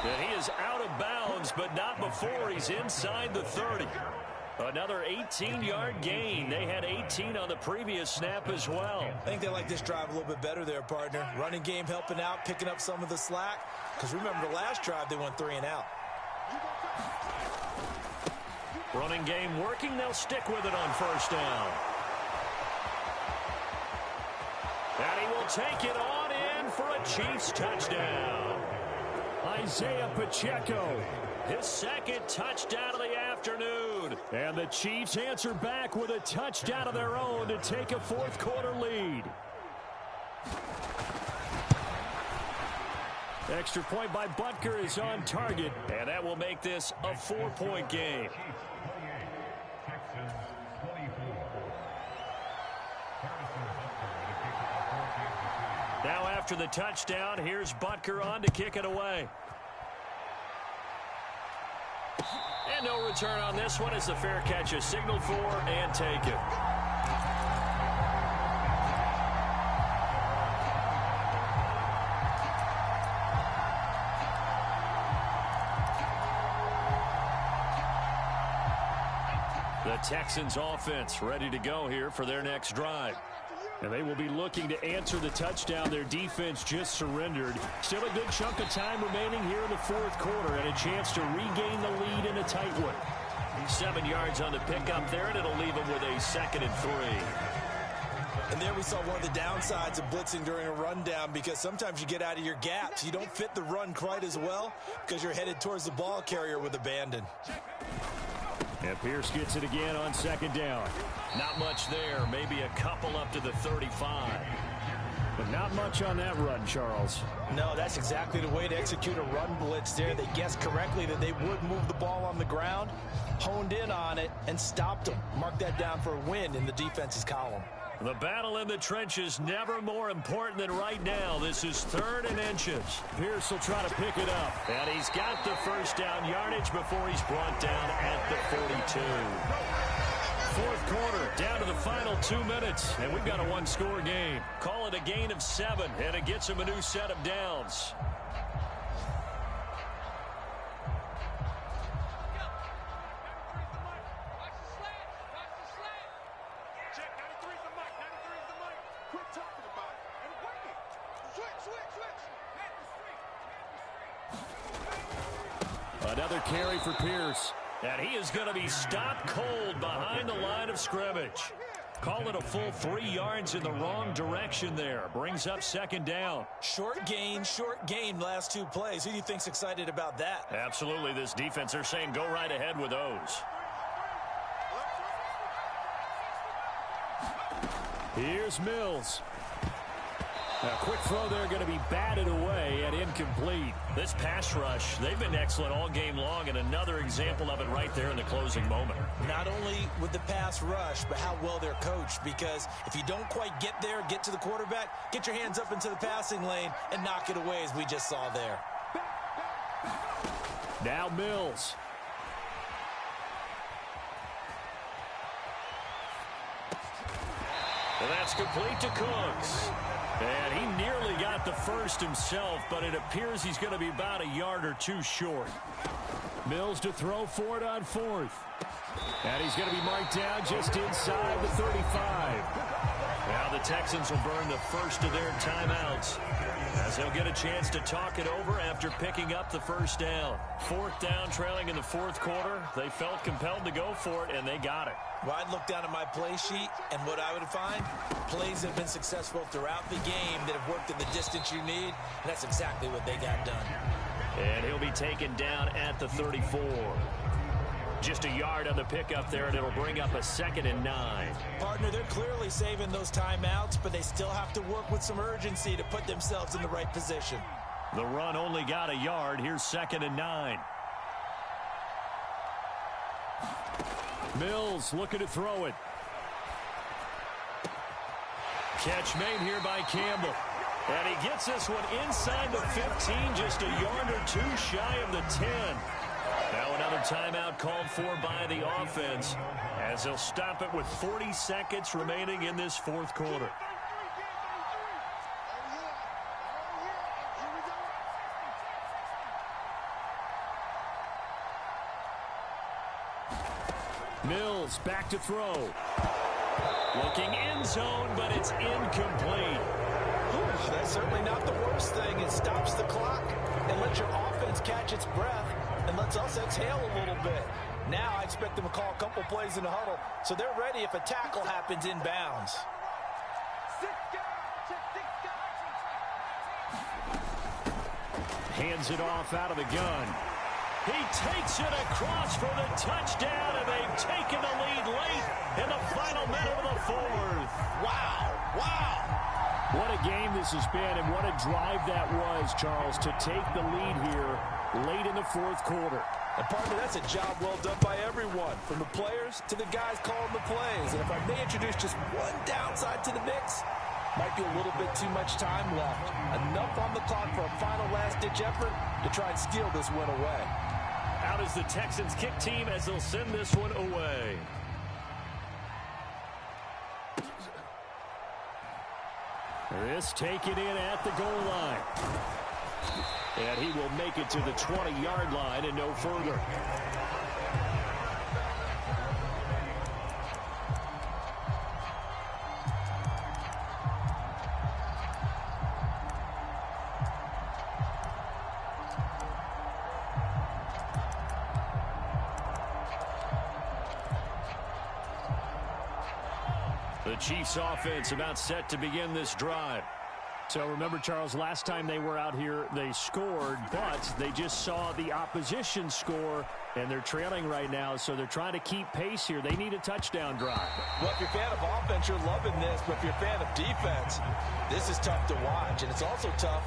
And he is out of bounds, but not before he's inside the 30. Another 18-yard gain. They had 18 on the previous snap as well. I think they like this drive a little bit better there, partner. Running game helping out, picking up some of the slack. Because remember, the last drive, they went 3 and out. Running game working. They'll stick with it on first down. And he will take it on in for a Chiefs touchdown. Isaiah Pacheco, his second touchdown of the afternoon. And the Chiefs answer back with a touchdown of their own to take a fourth quarter lead. Extra point by Butker is on target, and that will make this a 4-point game. Now after the touchdown, here's Butker on to kick it away. And no return on this one as the fair catch is signaled for and taken. The Texans offense ready to go here for their next drive. And they will be looking to answer the touchdown their defense just surrendered. Still a good chunk of time remaining here in the fourth quarter and a chance to regain the lead in a tight one. 7 yards on the pickup there, and it'll leave them with a 2nd and 3. And there we saw one of the downsides of blitzing during a rundown because sometimes you get out of your gaps. You don't fit the run quite as well because you're headed towards the ball carrier with abandon. And Pierce gets it again on second down. Not much there. Maybe a couple up to the 35. But not much on that run, Charles. No, that's exactly the way to execute a run blitz there. They guessed correctly that they would move the ball on the ground, honed in on it, and stopped them. Mark that down for a win in the defense's column. The battle in the trenches never more important than right now. This is 3rd and inches. Pierce will try to pick it up. And he's got the first down yardage before he's brought down at the 42. Fourth quarter, down to the final 2 minutes. And we've got a 1-score game. Call it a gain of 7, and it gets him a new set of downs. Another carry for Pierce. And he is going to be stopped cold behind the line of scrimmage. Call it a full 3 yards in the wrong direction there. Brings up 2nd down. Short gain, last 2 plays. Who do you think's excited about that? Absolutely, this defense, they're saying go right ahead with those. Here's Mills. A quick throw there going to be batted away and incomplete. This pass rush, they've been excellent all game long, and another example of it right there in the closing moment. Not only with the pass rush, but how well they're coached, because if you don't quite get there, get to the quarterback, get your hands up into the passing lane and knock it away as we just saw there. Now Mills. And that's complete to Cooks. And he got the first himself, but it appears he's going to be about a yard or two short. Mills to throw for it on fourth. And he's going to be marked down just inside the 35. Now the Texans will burn the first of their timeouts as they'll get a chance to talk it over after picking up the first down. Fourth down, trailing in the fourth quarter. They felt compelled to go for it, and they got it. Well, I'd look down at my play sheet, and what I would find, plays that have been successful throughout the game that have worked in the distance you need, and that's exactly what they got done. And he'll be taken down at the 34. Just a yard on the pickup there, and it'll bring up a 2nd and 9. Partner, they're clearly saving those timeouts, but they still have to work with some urgency to put themselves in the right position. The run only got a yard. Here's 2nd and 9. Mills looking to throw it. Catch made here by Campbell. And he gets this one inside the 15, just a yard or two shy of the 10. Now another timeout called for by the offense as they'll stop it with 40 seconds remaining in this fourth quarter. Mills back to throw. Looking end zone, but it's incomplete. That's certainly not the worst thing. It stops the clock and lets your offense catch its breath and lets us exhale a little bit. Now I expect them to call a couple plays in the huddle, so they're ready if a tackle happens inbounds. Hands it off out of the gun. He takes it across for the touchdown, and they've taken the lead late in the final minute of the fourth. Wow. What a game this has been, and what a drive that was, Charles, to take the lead here late in the fourth quarter. And partner, that's a job well done by everyone, from the players to the guys calling the plays. And if I may introduce just one downside to the mix, might be a little bit too much time left. Enough on the clock for a final last-ditch effort to try and steal this win away. Out is the Texans kick team as they'll send this one away. This taken in at the goal line. And he will make it to the 20-yard line and no further. The Chiefs offense about set to begin this drive. So remember, Charles, last time they were out here, they scored, but they just saw the opposition score, and they're trailing right now, so they're trying to keep pace here. They need a touchdown drive. Well, if you're a fan of offense, you're loving this, but if you're a fan of defense, this is tough to watch, and it's also tough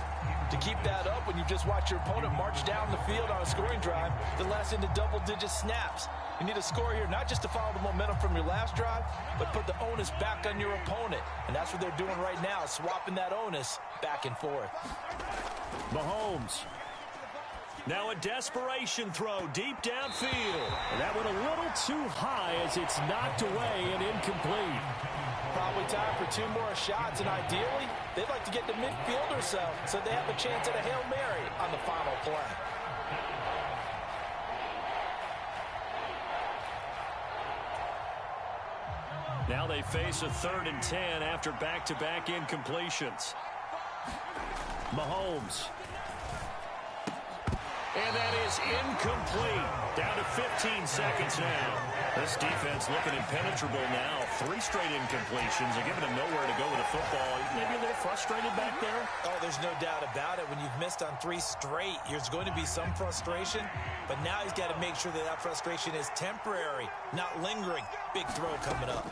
to keep that up when you just watch your opponent march down the field on a scoring drive that lasts into double-digit snaps. You need a score here, not just to follow the momentum from your last drive, but put the onus back on your opponent. And that's what they're doing right now, swapping that onus back and forth. Mahomes. Now a desperation throw deep downfield. And that went a little too high as it's knocked away and incomplete. Probably time for two more shots, and ideally, they'd like to get to midfield or so they have a chance at a Hail Mary on the final play. Now they face a 3rd and 10 after back-to-back incompletions. Mahomes. And that is incomplete. Down to 15 seconds now. This defense looking impenetrable now. 3 straight incompletions. They're giving them nowhere to go with the football. Maybe a little frustrated back there. Oh, there's no doubt about it. When you've missed on 3 straight, there's going to be some frustration. But now he's got to make sure that frustration is temporary, not lingering. Big throw coming up.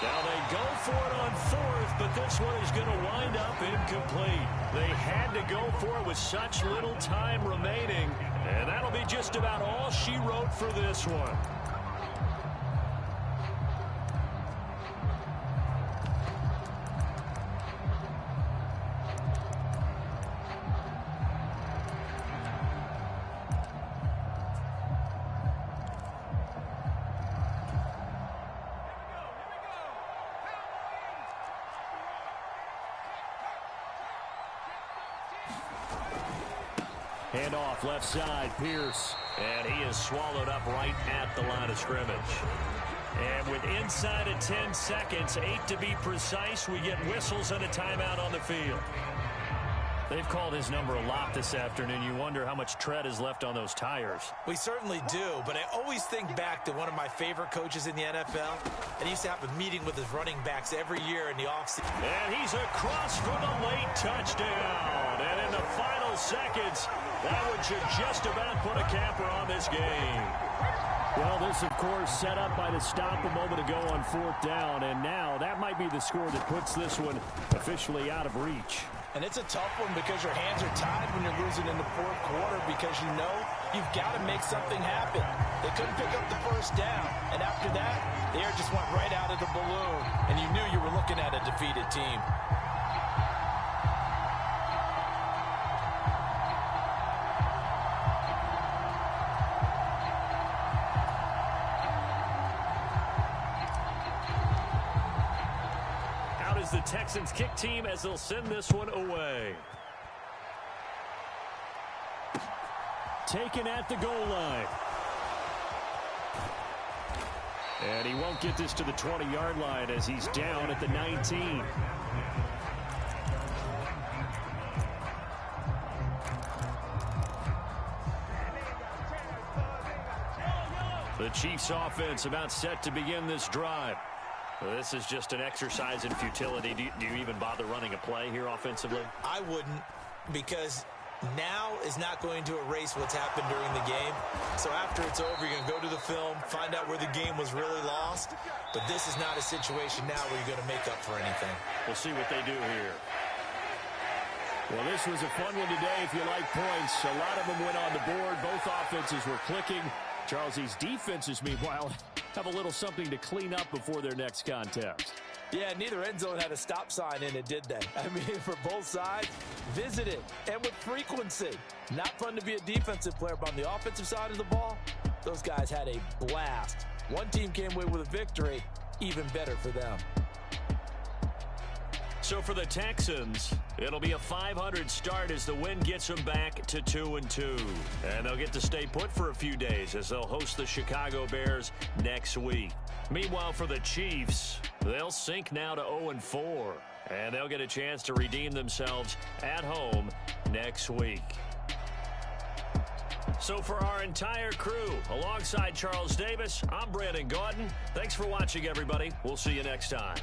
Now they go for it on 4th, but this one is going to wind up incomplete. They had to go for it with such little time remaining, and that'll be just about all she wrote for this one. Hand off left side, Pierce. And he is swallowed up right at the line of scrimmage. And with inside of 10 seconds, 8 to be precise, we get whistles and a timeout on the field. They've called his number a lot this afternoon. You wonder how much tread is left on those tires. We certainly do, but I always think back to one of my favorite coaches in the NFL, and he used to have a meeting with his running backs every year in the offseason. And he's across for the late touchdown. And in the final seconds, that one should just about put a camper on this game. Well, this, of course, set up by the stop a moment ago on 4th down, and now that might be the score that puts this one officially out of reach. And it's a tough one because your hands are tied when you're losing in the 4th quarter because you know you've got to make something happen. They couldn't pick up the first down, and after that, the air just went right out of the balloon, and you knew you were looking at a defeated team. The Texans kick team as they'll send this one away. Taken at the goal line. And he won't get this to the 20-yard line as he's down at the 19. The Chiefs offense about set to begin this drive. This is just an exercise in futility. Do you even bother running a play here offensively? I wouldn't, because now is not going to erase what's happened during the game. So after it's over, you're going to go to the film, find out where the game was really lost. But this is not a situation now where you're going to make up for anything. We'll see what they do here. Well, this was a fun one today if you like points. A lot of them went on the board. Both offenses were clicking. Charles, these defenses, meanwhile, have a little something to clean up before their next contest. Yeah, neither end zone had a stop sign in it, did they? I mean, for both sides, visited and with frequency. Not fun to be a defensive player, but on the offensive side of the ball, those guys had a blast. One team came away with a victory, even better for them. So for the Texans, it'll be a 500 start as the win gets them back to 2-2. And they'll get to stay put for a few days as they'll host the Chicago Bears next week. Meanwhile, for the Chiefs, they'll sink now to 0-4. And they'll get a chance to redeem themselves at home next week. So for our entire crew, alongside Charles Davis, I'm Brandon Gaudin. Thanks for watching, everybody. We'll see you next time.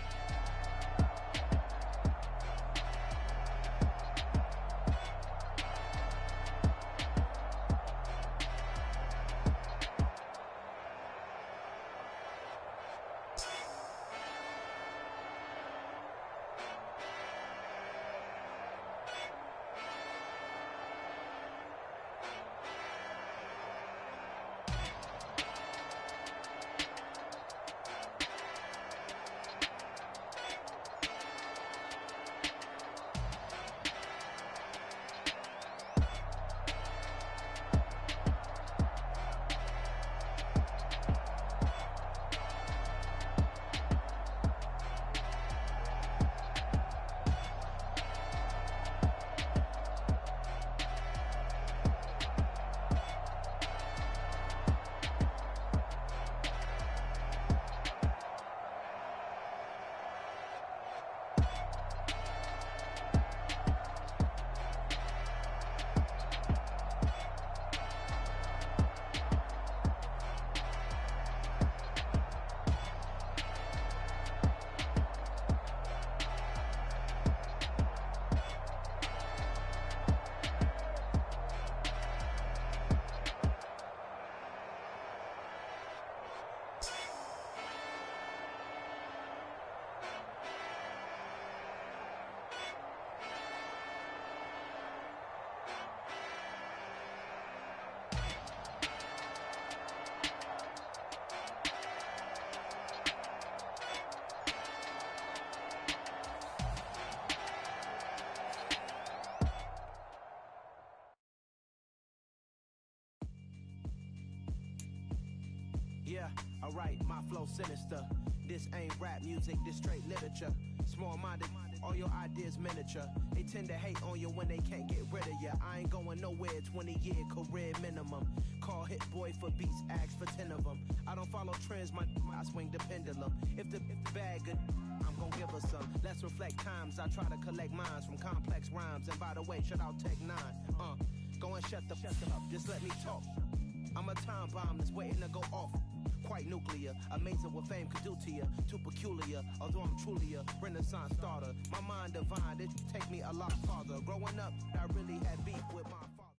Yeah, alright, my flow sinister. This ain't rap music, this straight literature. small-minded. All your ideas miniature. They tend to hate on you when they can't get rid of you. I ain't going nowhere, 20-year career minimum. Call Hit Boy for beats, ask for 10 of them. I don't follow trends, I swing the pendulum. If the bag good, I'm gon' give her some. Let's reflect times, I try to collect minds from complex rhymes. And by the way, shout out Tech 9. Go and shut the up, just let me talk. I'm a time bomb that's waiting to go off. Quite nuclear, amazing what fame could do to you. Too peculiar, although I'm truly a Renaissance starter. My mind divine, it take me a lot farther. Growing up, I really had beef with my father.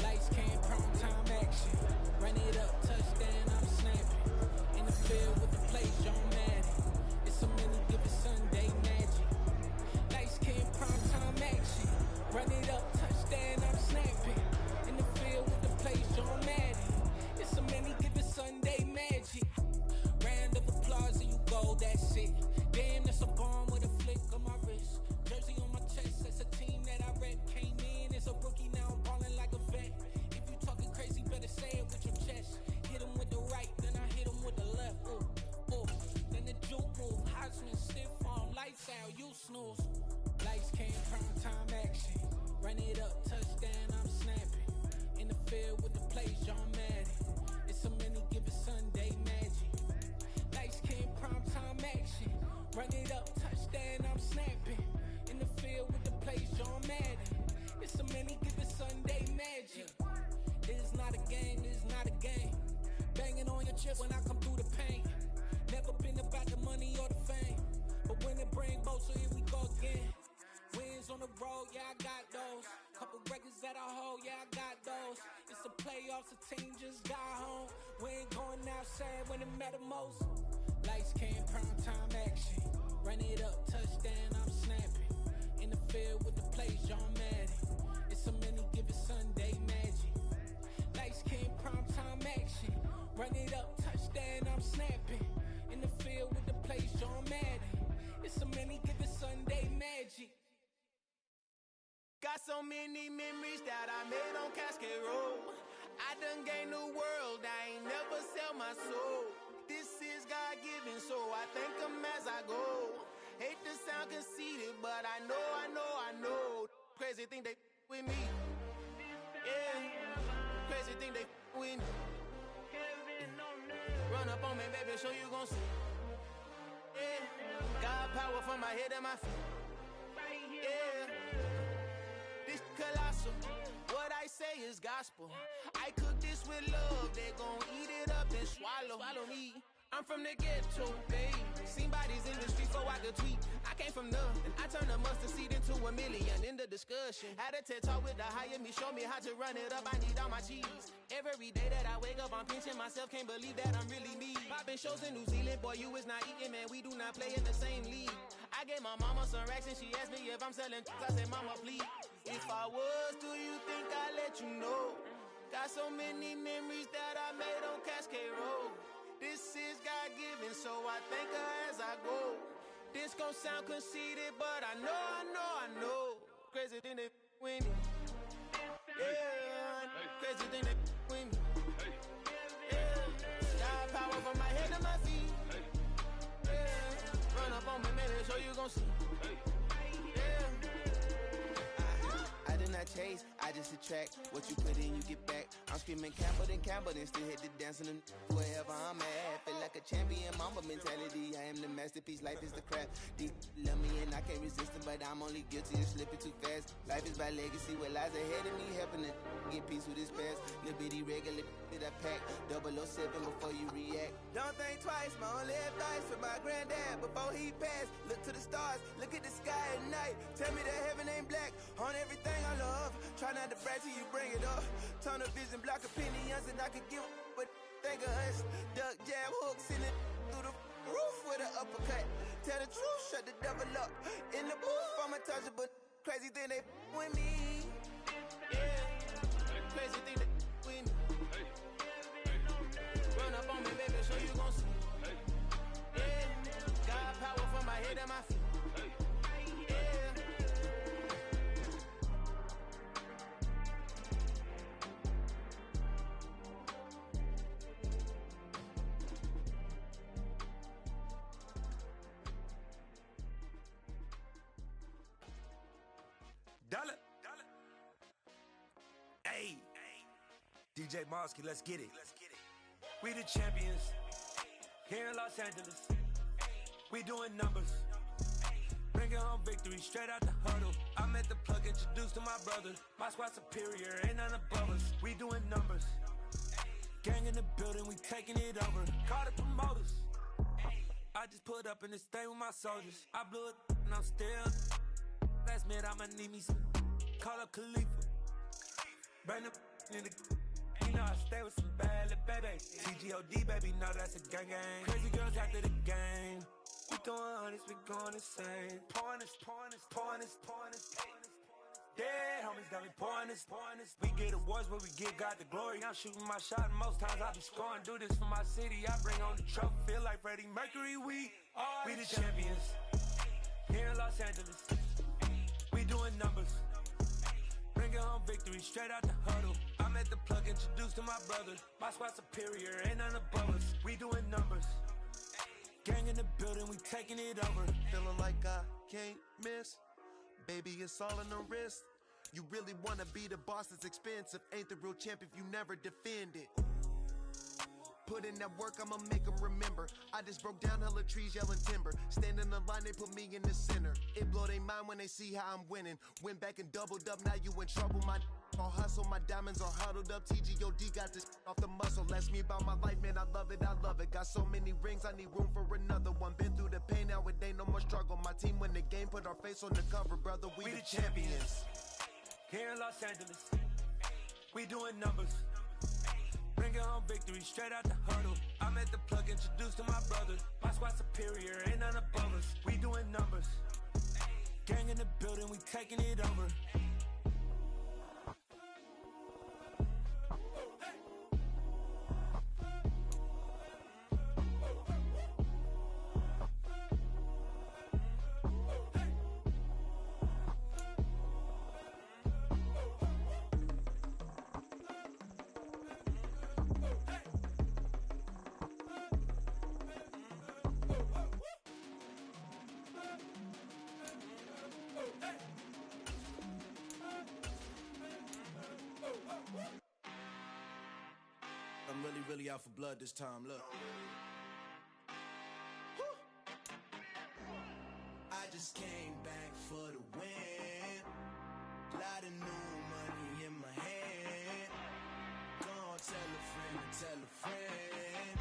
Lights came, prime time action. Run it up, touchdown, I'm snapping. In the field with the play, John Madden. It's a mini given Sunday magic. Lights came, prime time action. Run it up, touchdown, I'm snapping. In the field with the play, John Madden. It's a mini given Sunday magic. Round of applause and you go, that's it. Damn, that's a bomb with a flick on my wrist. Jersey on my chest, that's a team that I rep. Came in as a rookie, now I'm ballin' like a vet. If you talking crazy, better say it with your chest. Hit him with the right, then I hit him with the left. Ooh, ooh. Then the juke move, Heisman, stiff arm, lights out, you snooze. Lights came, prime time action. Run it up, touchdown, I'm snapping. In the field with the plays, John Madden. It's a mini given Sunday magic. Lights came, prime time action. Run it up, touchdown, I'm snapping. In the field with the plays, John Madden. It's a mini given Sunday magic. It's not a game, it's not a game. Banging on your chest when I come through the pain. Never been about the money or the fame. But when it bring both, so here we go again. Wins on the road, yeah, I got those. Couple records that I hold, yeah, I got those. It's the playoffs, the team just got home. We ain't going outside when it matter most. Lights came, prime time action. Run it up, touchdown, I'm snapping. In the field with the plays, John Madden. It's a mini given Sunday magic. Lights came, prime time action. Run it up, touchdown, I'm snapping. In the field with the plays, John Madden. It's a mini given Sunday magic. Got so many memories that I made on Cascade Road. I done gained the world, I ain't never sell my soul. This is God-given, so I thank him as I go. Hate to sound conceited, but I know. Crazy thing they with me. Yeah, crazy thing they with me. Run up on me, baby, show you gon' see. Yeah, God power from my head and my feet. Yeah, this colossal. What I say is gospel. I cook this with love. They gon' eat it up and swallow me. I'm from the ghetto, baby. Seen bodies in the streets so I could tweet. I came from nothing. I turned a mustard seed into a million in the discussion. Had a TED talk with the higher me, show me how to run it up. I need all my cheese. Every day that I wake up, I'm pinching myself. Can't believe that I'm really me. Popping shows in New Zealand, boy, you is not eating, man. We do not play in the same league. I gave my mama some racks and she asked me if I'm selling. I said, mama, please. If I was, do you think I'd let you know? Got so many memories that I made on Cascade Road. This is God-given, so I thank her as I go. This gon' sound conceited, but I know. Crazy thing they with me. Yeah, crazy thing they with me. Yeah, God power from my head to my feet. Yeah, run up on me, maybe so you gon' see. Yeah. I did not chase, I just attract. What you put in, you get back. I'm screaming Campbell, then still hit the dancing and wherever I'm at. Feel like a champion, mamba mentality. I am the masterpiece, life is the crap. Deep love me and I can't resist it, but I'm only guilty of slipping too fast. Life is by legacy, what lies ahead of me, helping to get peace with this past. Little bitty regular that I pack, 007 before you react. Don't think twice, my only advice for my granddad before he passed. Look to the stars, look at the sky at night. Tell me that heaven ain't black on everything I love. Try not to brag till you bring it up. Tunnel vision, block opinions, and I could give but think of us. Duck jab hooks in it through the roof with an uppercut. Tell the truth, shut the devil up. In the booth, I'm untouchable. Crazy thing they with me. Yeah, crazy thing they with me. Run up on me, baby, so you gon' see. Yeah, God power from my head and my feet. Dollar. Hey, DJ Mosky, let's get it. We the champions here in Los Angeles. We doing numbers. Bringing home victory straight out the huddle. I'm at the plug, introduced to my brother. My squad superior, ain't none above us. We doing numbers. Gang in the building, we taking it over. Call the promoters. I just put up in this thing with my soldiers. I blew it and I'm still. Last minute I'ma need me some. Call up Khalifa. Bring the in the. You know I stay with some bad little baby. TGOD baby, know that's a gang gang. Crazy girls after the game. We throwing hundreds, we going insane. Pouring this. Dead homies got me pouring this. We get awards, but we give God the glory. I'm shooting my shot, and most times I be scoring. Do this for my city, I bring on the trophy. Feel like Freddie Mercury, we the champions. Here in Los Angeles, we doing numbers. Bringing home victory straight out the huddle. I'm at the plug, introduced to my brother. My squad superior, ain't none above us. We doing numbers. Gang in the building, we taking it over. Feeling like I can't miss. Baby, it's all in the wrist. You really wanna be the boss, it's expensive. Ain't the real champ if you never defend it. Put in that work, I'ma make them remember. I just broke down hella trees, yelling timber. Stand in the line, they put me in the center. It blow their mind when they see how I'm winning. Went back and doubled up, now you in trouble. My all hustle, my diamonds are huddled up. TGOD got this off the muscle. Ask me about my life, man, I love it. Got so many rings, I need room for another one. Been through the pain, now it ain't no more struggle. My team win the game, put our face on the cover, brother. We the champions. Here in Los Angeles, we doing numbers. Bringing home victory straight out the huddle. I'm at the plug, introduced to my brother. My squad superior, ain't none above us. We doing numbers. Gang in the building, we taking it over. I'm really out for blood this time, look. I just came back for the win. Lot of new money in my hand. Gonna tell a friend to tell a friend.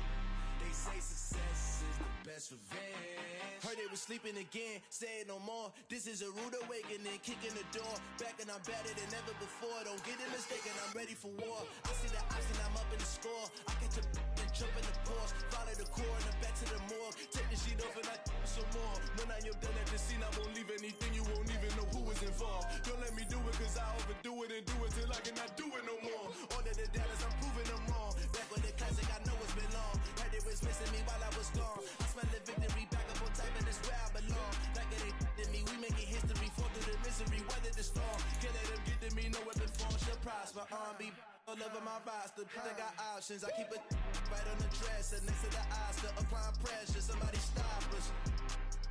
They say success is the best revenge. Heard they was sleeping again, say it no more. This is a rude awakening, kicking the door. Back and I'm better than ever before. Don't get it mistaken, I'm ready for war. I see the option, I'm up in the score. I catch a and jump in the pause. Follow the core and then back to the morgue. Take the sheet off and I some more. When I am done at the scene, I won't leave anything. You won't even know who is involved. Don't let me do it cause I overdo it and do it till I cannot do it no more. All of the doubters, I'm proving them wrong. Back with the classic, I know it's been long. Heard they was missing me while I was gone. I smell the victory back up on top and it's where I belong. Like it ain't to me, we making history. Fall through the misery, weather the storm. Can't let them get to me, no weapon form shall prosper. R&B all over my roster, they got options. I keep it right on the dresser, next to the Oscar. Applying pressure, somebody stop us.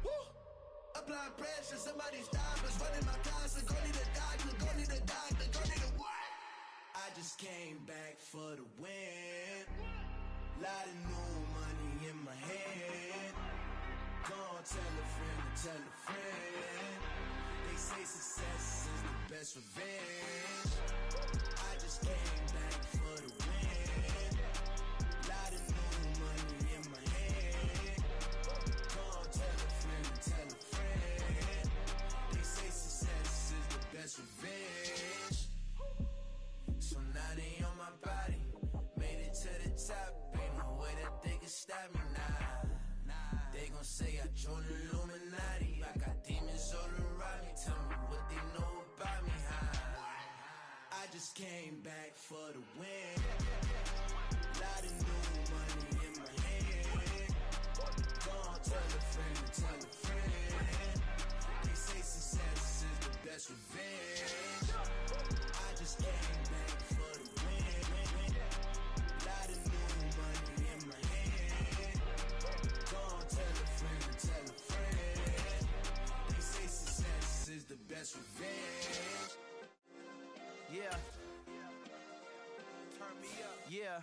Woo! Applying pressure, somebody stop us. Running my constant, go need a doctor, go need a doctor, go need a what? I just came back for the win. Lot of new money in my hand. Gonna tell a friend to tell a friend. They say success is the best revenge. I just came back for the win. Lot of new money in my hand. Gonna tell a friend to tell a friend. They say success is the best revenge. So now they on my body. Made it to the top. Ain't no way that they can stop me now. They gon' say I joined the Illuminati. I got demons all around me. Tell me what they know about me, huh? I just came back for the win. Lot of new money in my hand. Gonna tell a friend to tell a friend. They say success is the best revenge. I just came back for the win. Lot of new money in my hand. Gonna tell a friend to tell a friend. They say success is the best revenge. Yeah.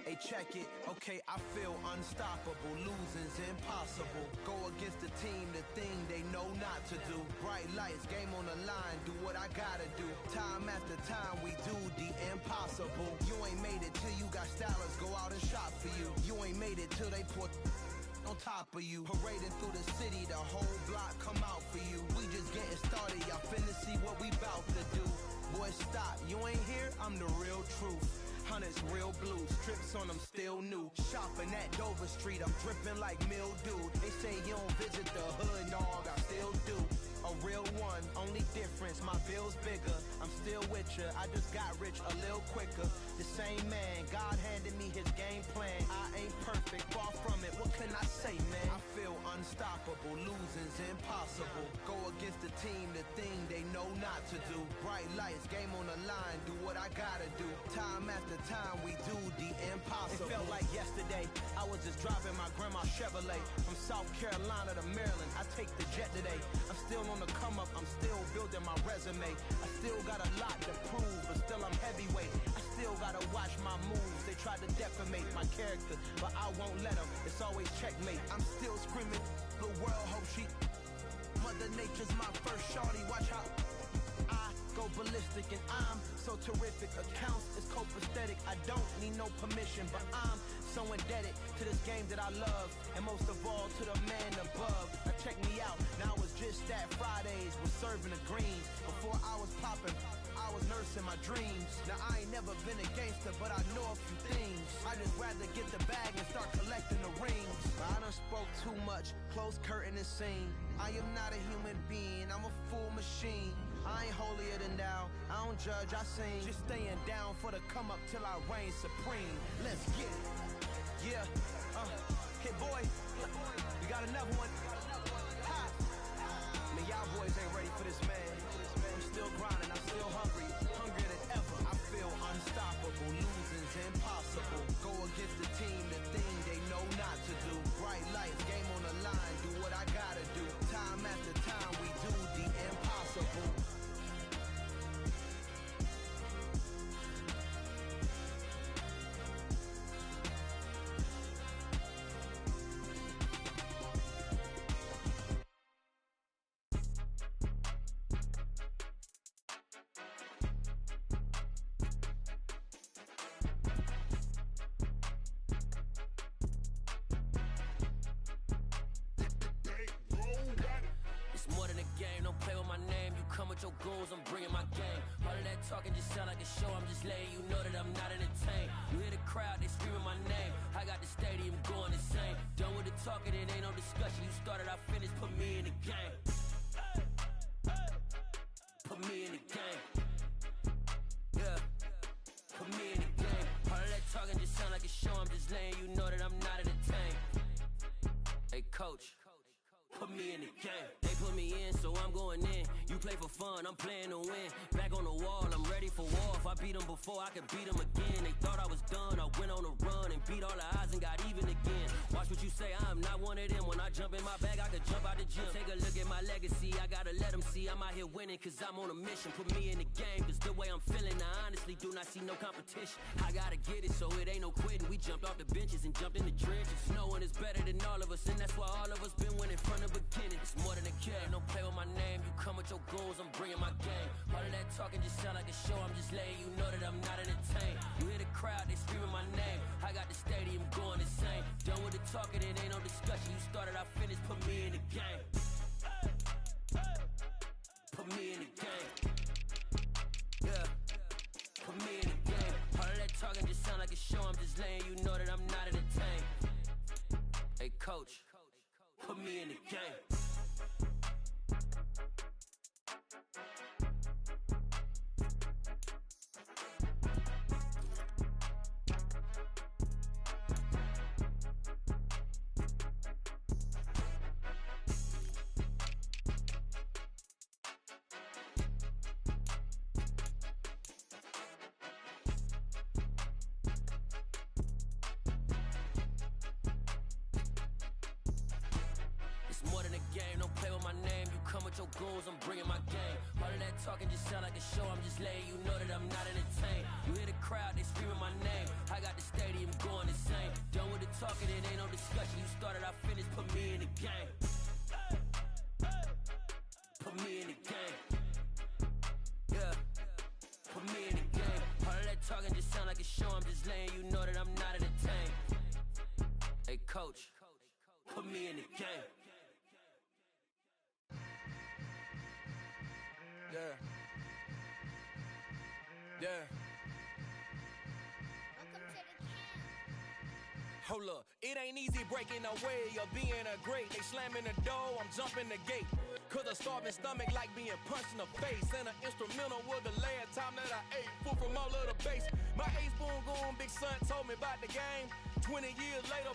Hey, check it. Okay, I feel unstoppable. Losing's impossible. Go against the team, the thing they know not to do. Bright lights, game on the line. Do what I gotta do. Time after time, we do the impossible. You ain't made it till you got stylists go out and shop for you. You ain't made it till they put on top of you. Parading through the city, the whole block come out for you. We just getting started, y'all finna see what we bout to do. Boy, stop, you ain't here, I'm the real truth. Hunters, real blues, strips on them still new. Shopping at Dover Street, I'm dripping like mildew. They say you don't visit the hood, dog, I still do. A real one, only difference, my bill's bigger. I'm still with ya, I just got rich a little quicker. The same man, God handed me his game plan. I ain't perfect, far from it, what can I say, man? I feel unstoppable, losing's impossible. Go against the team, the thing they know not to do. Bright lights, game on the line, do what I gotta do. Time after time, we do the impossible. It felt like yesterday, I was just driving my grandma's Chevrolet. From South Carolina to Maryland, I take the jet today. I'm still on the come up, I'm still building my resume. I still got a lot to prove, but still I'm heavyweight. I still gotta watch my moves. They tried to defamate my character, but I won't let them. It's always checkmate. I'm still screaming, the world hope she. Mother Nature's my first shorty. Watch how I go ballistic, and I'm so terrific. Accounts is copacetic. I don't need no permission, but I'm so indebted to this game that I love, and most of all to the man above. Now check me out. Now I was just at Fridays, was serving the greens. Before I was popping, I was nursing my dreams. Now I ain't never been a gangster, but I know a few things. I just rather get the bag and start collecting the rings. I done spoke too much, close curtain and scene. I am not a human being, I'm a full machine. I ain't holier than thou, I don't judge, I sing. Just staying down for the come up till I reign supreme. Let's get it. Yeah, hit boy, we got another one. Ha! Man, y'all boys ain't ready for this, man. I'm still grinding, I'm still hungry, hungrier than ever. I feel unstoppable, losing's impossible. Go against the team, the thing they know not to do. Bright lights, game on the line, do what I gotta do. Time after time, we do the impossible. Your goals, I'm bringing my game. All of that talking just sound like a show. I'm just letting you know that I'm not entertained. You hear the crowd, they screaming my name. I got the stadium going insane. Done with the talking, it ain't no discussion. You started, I finished, put me in the game. Put me in the game. Yeah, put me in the game. All of that talking just sound like a show. I'm just letting you know that I'm not entertained. Hey, coach, put me in the game. They put me in, so I'm going in. You play for fun, I'm playing to win. Back on the wall, I'm ready for war. If I beat them before, I could beat them again. They thought I was done, I went on a run and beat all the odds and got even again. Watch what you say, I'm not one of them. When I jump in my bag, I could jump out the gym. Take a look at my legacy, I gotta let them see I'm out here winning, cause I'm on a mission. Put me in the game, cause the way I'm feeling, I honestly do not see no competition. I gotta get it, so it ain't no quitting. We jumped off the benches and jumped in the trenches. No one is better than all of us, and that's why all of us been winning from the beginning. It's more than a game, don't play with my name. You come with your goals, I'm bringing my game. All of that talking just sound like a show. I'm just letting you know that I'm not entertained. You hear the crowd, they screaming my name. I got the stadium going insane. Done with the talking, it ain't no discussion. You started, I finished, put me in the game. Put me in the game. Yeah, put me in the game. All of that talking just sound like a show. I'm just letting you know that I'm not entertained. Hey, coach, put me in the game. It's more than a game, don't play with my name. You come with your goons, I'm bringing my game. All of that talking just sound like a show, I'm just letting you know that I'm not entertained. You hear the crowd, they screaming my name. I got the stadium going insane. Done with the talking, it ain't no discussion. You started, I finished, put me in the game. Put me in the game. Yeah, put me in the game. All of that talking just sound like a show, I'm just letting you know that I'm not entertained. Hey coach, put me in the game. Yeah. Yeah. Hold up, it ain't easy breaking away or being a great. They slamming the door, I'm jumping the gate. Cause a starving stomach like being punched in the face. And an instrumental was the last time that I ate. Food from all of the bass. My ace boom goon, big son told me about the game. 20 years later,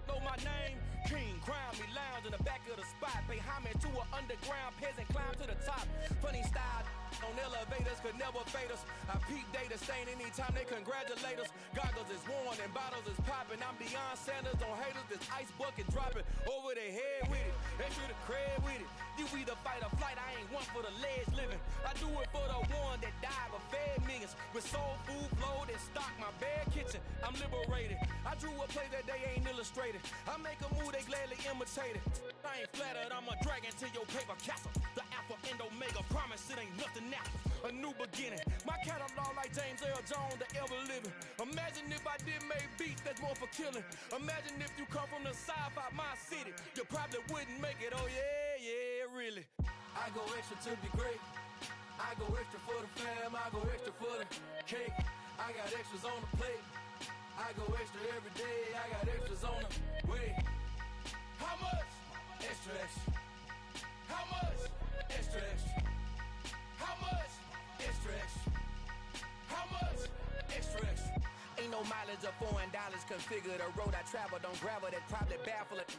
know my name. King, crown me, lounge in the back of the spot. Pay homage to an underground peasant, climb to the top. Funny style on elevators could never fade us. I peep data stain anytime they congratulate us. Goggles is worn and bottles is popping. I'm Deion Sanders on haters, this ice bucket dropping over their head with it. They should have cred with it. You either fight or flight, I ain't one for the ledge living. I do it for the one that died but fed millions. With soul food flow that stock my bare kitchen. I'm liberated. I drew a play that they ain't illustrated. I make a move, they gladly imitate it. I ain't flattered, I'm a dragon to your paper castle. The alpha and omega, promise it ain't nothing now. A new beginning. My catalog like James Earl Jones, the ever living. Imagine if I did make beats that's more for killing. Imagine if you come from the south out my city. You probably wouldn't make it, oh yeah, really. I go extra to be great. I go extra for the fam, I go extra for the cake. I got extras on the plate. I go extra every day, I got extras on the way. How much? Extra, extra. How much? Extra, extra. How much? Extra, extra. How much? Extra, extra. Ain't no mileage of $4 configure the road I travel. Don't gravel, that probably baffle it.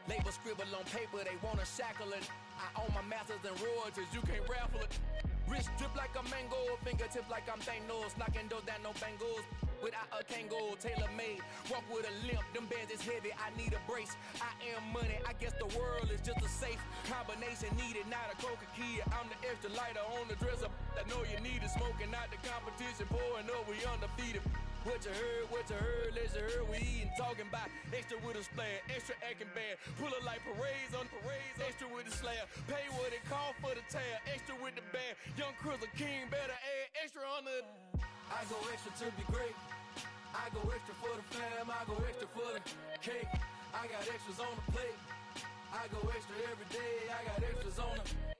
Label scribble on paper, they wanna shackle it. I own my masters and royalties, you can't raffle it. Wrist drip like a mango, fingertips like I'm Thanos. Knocking those down, no bangles. Without a Kango, tailor-made. Walk with a limp, them bands is heavy, I need a brace. I am money, I guess the world is just a safe combination needed, not a coca key. I'm the extra lighter on the dresser. I know you need it, smoking out the competition, pouring up, we undefeated. What you heard, let's heard, we eating, talking about extra with a splash, extra acting bad, pull it like parades on parades, extra with the slab, pay what it cost for the tab, extra with the band, young Crizzle King, better add extra on the. I go extra to be great, I go extra for the fam, I go extra for the cake, I got extras on the plate, I go extra every day, I got extras on the